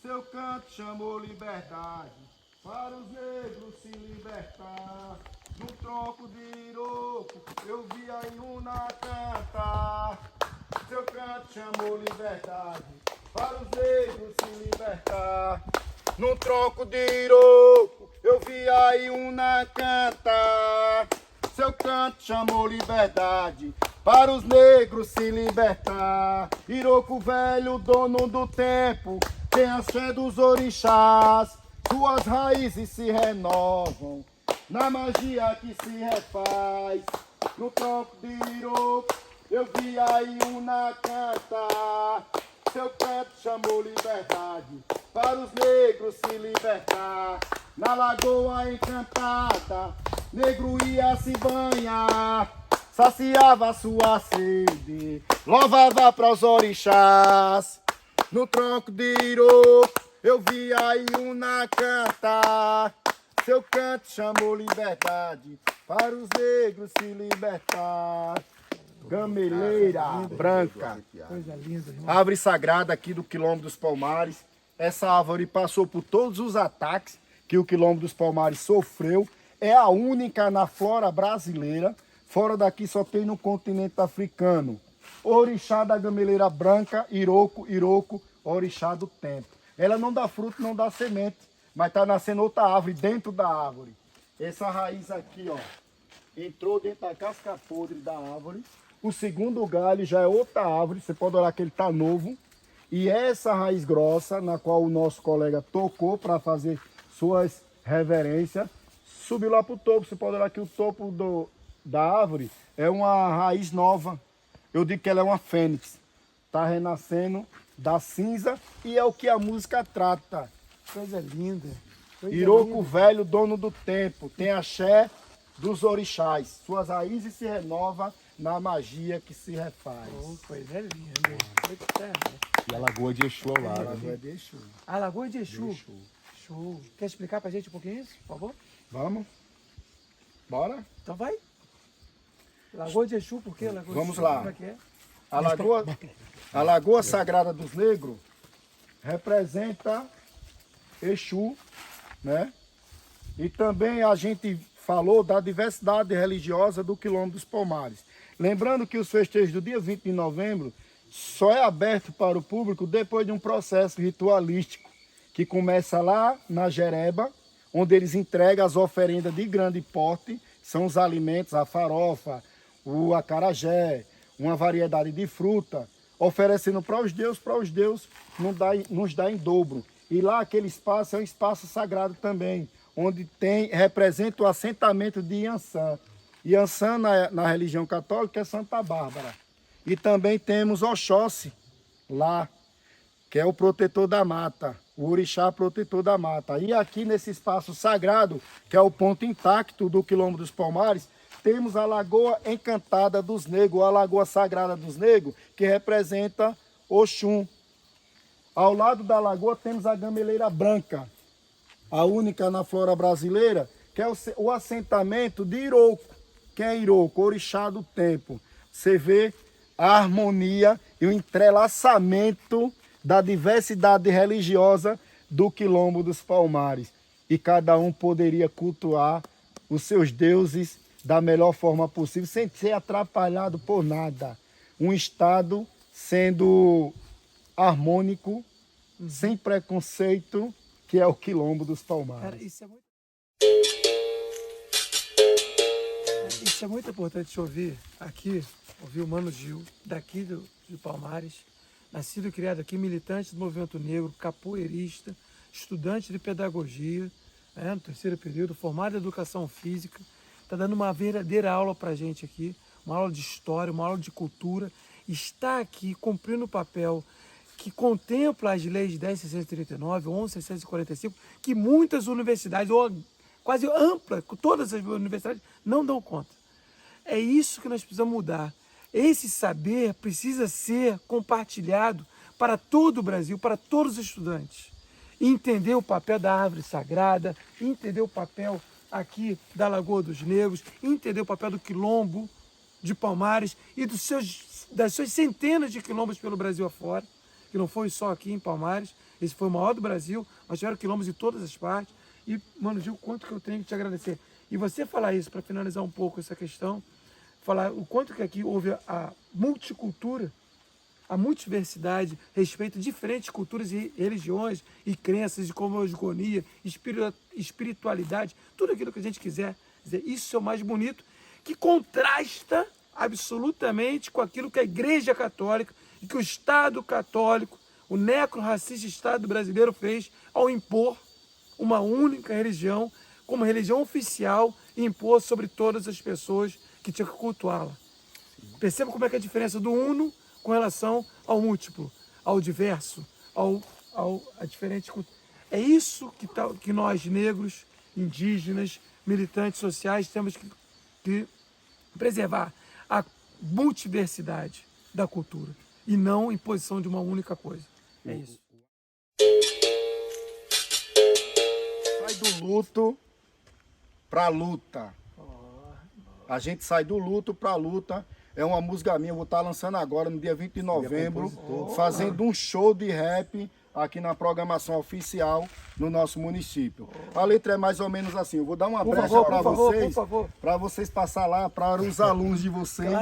Seu canto chamou liberdade, para os negros se libertar. No tronco de iroco, eu vi a Iuna cantar. Seu canto chamou liberdade, para os negros se libertar. No tronco de iroco, eu vi a Iuna cantar. Seu canto chamou liberdade, para os negros se libertar. Iroco velho, dono do tempo, tem a fé dos orixás. Suas raízes se renovam, na magia que se refaz. No tronco de Iroco, eu vi a Iuna cantar. Seu canto chamou liberdade, para os negros se libertar. Na lagoa encantada, negro ia se banhar, saciava sua sede, louvava para os orixás. No tronco de Iroco, eu vi a Iuna cantar. Seu canto chamou liberdade, para os negros se libertar. Gameleira branca, Coisa linda, irmão. árvore sagrada aqui do Quilombo dos Palmares. Essa árvore passou por todos os ataques que o Quilombo dos Palmares sofreu. É a única na flora brasileira. Fora daqui só tem no continente africano. Orixá da gameleira branca, Iroco, orixá do tempo. Ela não dá fruto, não dá semente, mas está nascendo outra árvore dentro da árvore. Essa raiz aqui, ó, entrou dentro da casca podre da árvore. O segundo galho já é outra árvore, você pode olhar que ele está novo. E essa raiz grossa, na qual o nosso colega tocou para fazer suas reverências, subiu lá para o topo. Você pode olhar que o topo da árvore é uma raiz nova. Eu digo que ela é uma fênix. Está renascendo da cinza e é o que a música trata. Coisa linda. Coisa Iroco linda. velho, dono do tempo, tem axé dos orixás. Suas raízes se renovam na magia que se refaz. Oh, coisa linda. Coisa linda. E a Lagoa de Exu ao lado. Lagoa de Exu. A Lagoa de Exu. Show. Quer explicar pra gente um pouquinho isso, por favor? Vamos? Bora? Então vai. Lagoa de Exu, por quê? Lagoa Vamos de Exu, lá. como é que é? A Lagoa Sagrada dos Negros representa Exu, né? E também a gente falou da diversidade religiosa do Quilombo dos Palmares. Lembrando que os festejos do dia 20 de novembro só é aberto para o público depois de um processo ritualístico que começa lá na Jereba, onde eles entregam as oferendas de grande porte, são os alimentos, a farofa, o acarajé, uma variedade de fruta, oferecendo para os deuses nos dá em dobro. E lá aquele espaço é um espaço sagrado também, onde representa o assentamento de Iansã. Iansã na religião católica é Santa Bárbara. E também temos Oxóssi lá, que é o protetor da mata, o orixá protetor da mata. E aqui nesse espaço sagrado, que é o ponto intacto do Quilombo dos Palmares, temos a Lagoa Encantada dos Negros, a Lagoa Sagrada dos Negros, que representa Oxum. Ao lado da lagoa temos a Gameleira Branca, a única na flora brasileira, que é o assentamento de Iroco. Quem é Iroco? Orixá do tempo. Você vê a harmonia e o entrelaçamento da diversidade religiosa do Quilombo dos Palmares. E cada um poderia cultuar os seus deuses da melhor forma possível, sem ser atrapalhado por nada. Um Estado sendo harmônico, sem preconceito, que é o Quilombo dos Palmares. Cara, isso é muito importante ouvir aqui, ouvir o Mano Gil, daqui de Palmares, nascido e criado aqui, militante do movimento negro, capoeirista, estudante de pedagogia, no terceiro período, formado em educação física, está dando uma verdadeira aula para a gente aqui, uma aula de história, uma aula de cultura, está aqui cumprindo o papel que contempla as leis 10.639, 11.645, que muitas universidades, ou quase ampla, todas as universidades, não dão conta. É isso que nós precisamos mudar. Esse saber precisa ser compartilhado para todo o Brasil, para todos os estudantes. Entender o papel da árvore sagrada, entender o papel aqui da Lagoa dos Negros, entender o papel do Quilombo de Palmares e das suas centenas de quilombos pelo Brasil afora, que não foi só aqui em Palmares, esse foi o maior do Brasil, mas tiveram quilombos em todas as partes. E, Mano Gil, quanto que eu tenho que te agradecer. E você falar isso, para finalizar um pouco essa questão, falar o quanto que aqui houve a multicultura, a multiversidade, respeito a diferentes culturas e religiões e crenças, de cosmogonia, espiritualidade, tudo aquilo que a gente quiser dizer. Isso é o mais bonito, que contrasta absolutamente com aquilo que a Igreja Católica e que o Estado Católico, o necro-racista Estado brasileiro fez ao impor uma única religião como religião oficial e impor sobre todas as pessoas que tinham que cultuá-la. Perceba como é que é a diferença do uno com relação ao múltiplo, ao diverso, a diferente cultura. É isso que nós, negros, indígenas, militantes sociais, temos que preservar, a multiversidade da cultura e não imposição de uma única coisa. É isso. Sai do luto para a luta. A gente sai do luto para a luta. É uma música minha, eu vou estar lançando agora, no dia 20 de novembro, fazendo um show de rap aqui na programação oficial no nosso município. A letra é mais ou menos assim, eu vou dar uma brecha para vocês passar lá, para os alunos de vocês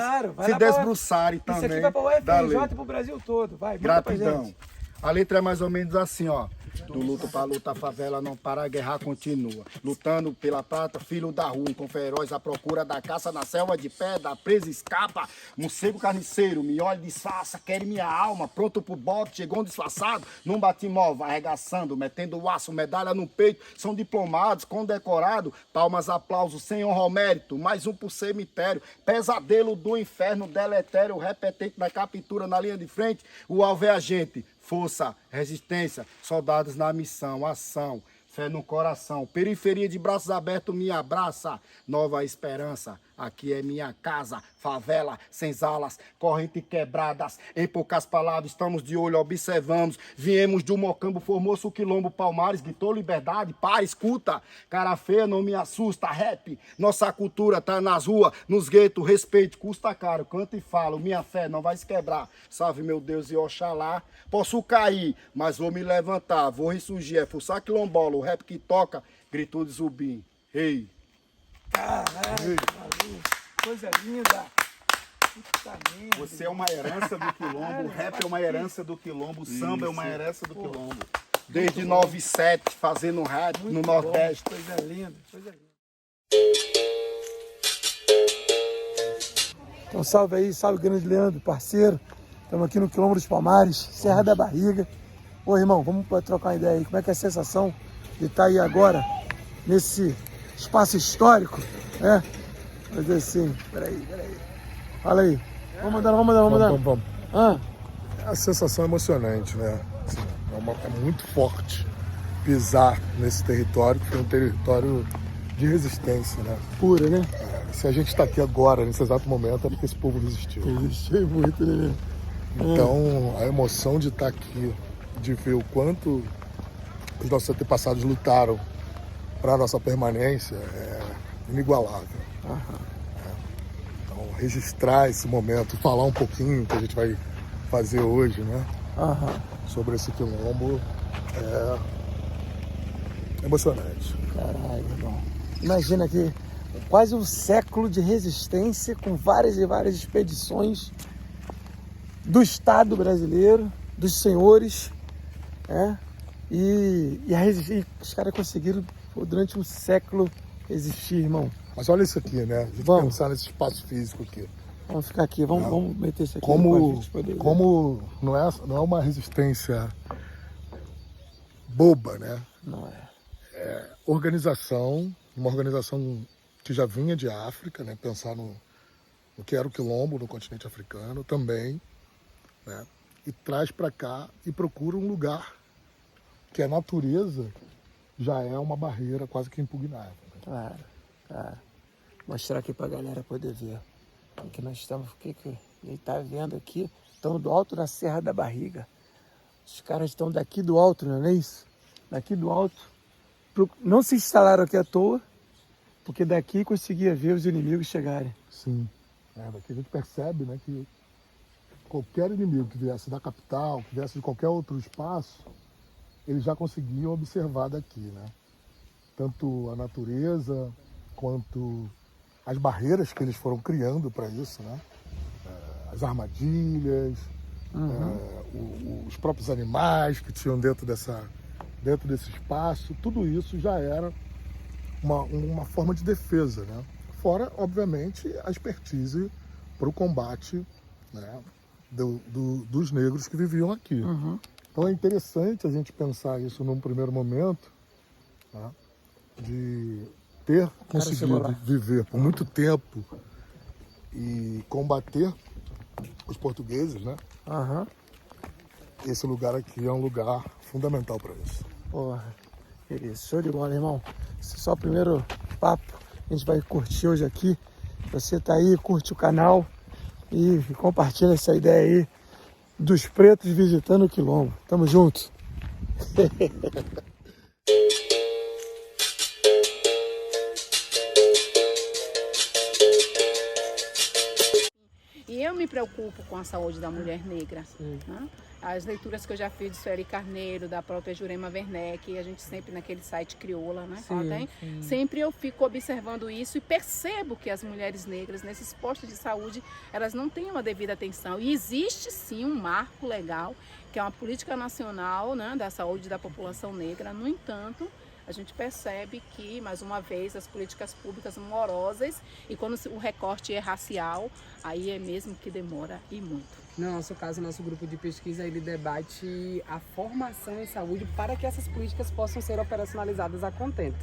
se desbruçarem também. Isso aqui vai para o UFRJ e para o Brasil todo. Vai, gratidão. A letra é mais ou menos assim, ó. Do luto pra luta, a favela não para, a guerra continua. Lutando pela prata, filho da rua, com feroz à procura da caça na selva de pedra, presa escapa. Morcego carniceiro, me olha e disfarça, quer minha alma, pronto pro bote, chegou um disfarçado, num batimóvel, arregaçando, metendo o aço, medalha no peito, são diplomados, condecorados, palmas, aplausos, sem honra ao mérito, mais um pro cemitério, pesadelo do inferno, deletério, repetente da captura na linha de frente, o alvo é a gente. Força, resistência, soldados na missão, ação, fé no coração. Periferia de braços abertos me abraça, nova esperança. Aqui é minha casa, favela, sem alas, corrente quebradas. Em poucas palavras, estamos de olho, observamos. Viemos de um mocambo, formou-se o Quilombo Palmares, gritou liberdade, pá, escuta. Cara feia não me assusta, rap. Nossa cultura tá nas ruas, nos guetos, respeito, custa caro. Canto e falo, minha fé não vai se quebrar. Salve meu Deus e Oxalá. Posso cair, mas vou me levantar, vou ressurgir. É fuçar quilombola, o rap que toca, gritou de Zubim. Ei. Caralho, coisa linda. Você é uma herança do Quilombo, o rap é uma herança do Quilombo, o samba é uma herança do Quilombo. Desde 97, fazendo rap no Nordeste. Coisa linda, coisa linda. Então salve aí, salve grande Leandro, parceiro. Estamos aqui no Quilombo dos Palmares, Serra da Barriga. Ô irmão, vamos trocar uma ideia aí. Como é que é a sensação de estar aí agora, nesse espaço histórico, né? Mas assim, peraí. Fala aí. Vamos andando. Vamos. Ah. É uma sensação emocionante, né? Assim, é muito forte pisar nesse território, que é um território de resistência, né? Pura, né? se a gente está aqui agora, nesse exato momento, é porque esse povo resistiu. Resistiu muito, né? Então, a emoção de estar aqui, de ver o quanto os nossos antepassados lutaram para a nossa permanência é inigualável. Então, registrar esse momento, falar um pouquinho que a gente vai fazer hoje, né? Sobre esse quilombo é emocionante. Caralho, irmão. Imagina aqui, quase um século de resistência com várias e várias expedições do Estado brasileiro, dos senhores, né? E os caras conseguiram durante um século existir, irmão. Mas olha isso aqui, né? A gente Vamos. pensar nesse espaço físico aqui. Vamos ficar aqui, vamos meter isso aqui. Como não é uma resistência boba, né? Não é. Uma organização que já vinha de África, né? Pensar no que era o quilombo no continente africano também, né? E traz para cá e procura um lugar que a natureza já é uma barreira quase que impugnável. Né? Claro. Mostrar aqui pra galera poder ver. O que nós estamos, o que ele tá vendo aqui? Estão do alto da Serra da Barriga. Os caras estão daqui do alto, não é isso? Daqui do alto. Não se instalaram aqui à toa, porque daqui conseguia ver os inimigos chegarem. Sim. Daqui a gente percebe, né, que qualquer inimigo que viesse da capital, que viesse de qualquer outro espaço, eles já conseguiam observar daqui, né? Tanto a natureza, quanto as barreiras que eles foram criando para isso, né? As armadilhas, os próprios animais que tinham dentro desse espaço, tudo isso já era uma forma de defesa, né? Fora, obviamente, a expertise para o combate, né, dos negros que viviam aqui. Então é interessante a gente pensar isso num primeiro momento, né, de ter conseguido viver por muito tempo e combater os portugueses, né? Esse lugar aqui é um lugar fundamental para isso. Porra, beleza. Show de bola, irmão. Esse é só o primeiro papo. A gente vai curtir hoje aqui. Você tá aí, curte o canal e compartilha essa ideia aí dos pretos visitando o quilombo. Tamo junto. E eu me preocupo com a saúde da mulher negra. Né? As leituras que eu já fiz de Sueli Carneiro, da própria Jurema Werneck, a gente sempre naquele site Crioula, né? Sempre eu fico observando isso e percebo que as mulheres negras nesses postos de saúde, elas não têm uma devida atenção. E existe sim um marco legal, que é uma política nacional, né, da saúde da população negra. No entanto, a gente percebe que, mais uma vez, as políticas públicas morosas e quando o recorte é racial, aí é mesmo que demora e muito. No nosso caso, nosso grupo de pesquisa, ele debate a formação em saúde para que essas políticas possam ser operacionalizadas a contento.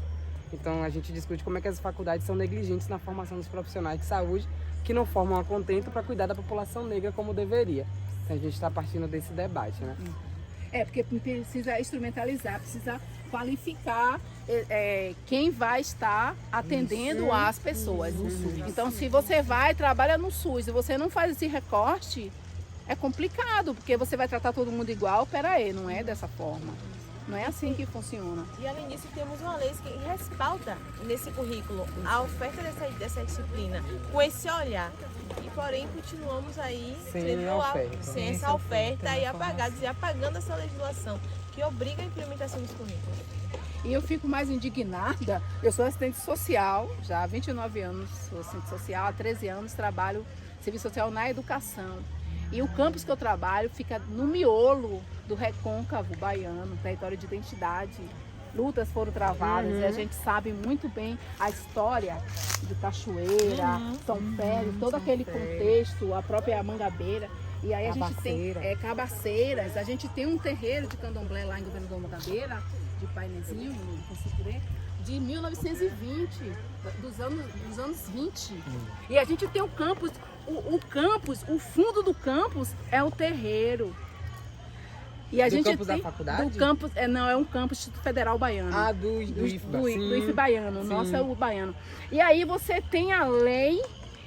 Então, a gente discute como é que as faculdades são negligentes na formação dos profissionais de saúde que não formam a contento para cuidar da população negra como deveria. Então, a gente está partindo desse debate, né? Porque precisa instrumentalizar, precisa qualificar quem vai estar atendendo as pessoas. Então, se você vai e trabalha no SUS e você não faz esse recorte, é complicado, porque você vai tratar todo mundo igual. Peraí, não é dessa forma. Não é assim que funciona. E além disso, temos uma lei que respalda nesse currículo a oferta dessa disciplina, com esse olhar. E porém continuamos aí sem essa oferta e apagando essa legislação que obriga a implementação dos currículos. E eu fico mais indignada, eu sou assistente social, já há 29 anos sou assistente social, há 13 anos trabalho serviço social na educação. E o campus que eu trabalho fica no miolo do recôncavo baiano, território de identidade. Lutas foram travadas e a gente sabe muito bem a história de Cachoeira, São Pedro, todo aquele contexto, a própria Mangabeira. E aí a gente tem Cabaceiras, a gente tem um terreiro de candomblé lá em Governador Mangabeira, de Painezinho, no Consecurê, de 1920, dos anos 20. E a gente tem o campus, o fundo do campus é o terreiro. E a gente campus tem, da faculdade? Do campus, não, é um campus Instituto Federal Baiano. Ah, do IFBA. Do IFE Baiano, o Sim. nosso é o baiano. E aí você tem a lei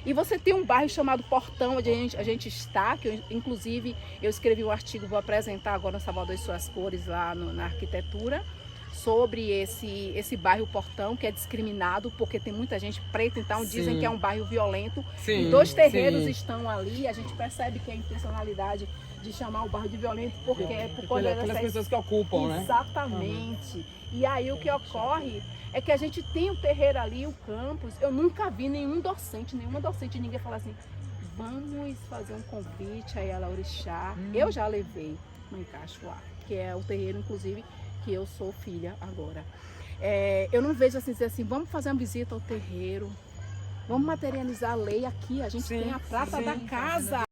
e você tem um bairro chamado Portão, onde a gente está, que inclusive eu escrevi um artigo, vou apresentar agora no Salvador e Suas Cores lá na arquitetura, sobre esse bairro Portão, que é discriminado, porque tem muita gente preta, então dizem Sim. que é um bairro violento. Sim, E 2 terreiros sim. estão ali, a gente percebe que é a intencionalidade de chamar o bairro de violento, porque é por conta Pelas dessa... pessoas que ocupam, né? Exatamente. E aí o que ocorre é que a gente tem o terreiro ali, o campus, eu nunca vi nenhuma docente, ninguém falar assim, vamos fazer um convite aí a Laurixá. Eu já levei Mãe Cachoá, que é o terreiro, inclusive, que eu sou filha agora. Eu não vejo assim, dizer assim, vamos fazer uma visita ao terreiro, vamos materializar a lei aqui, a gente tem a prata da casa.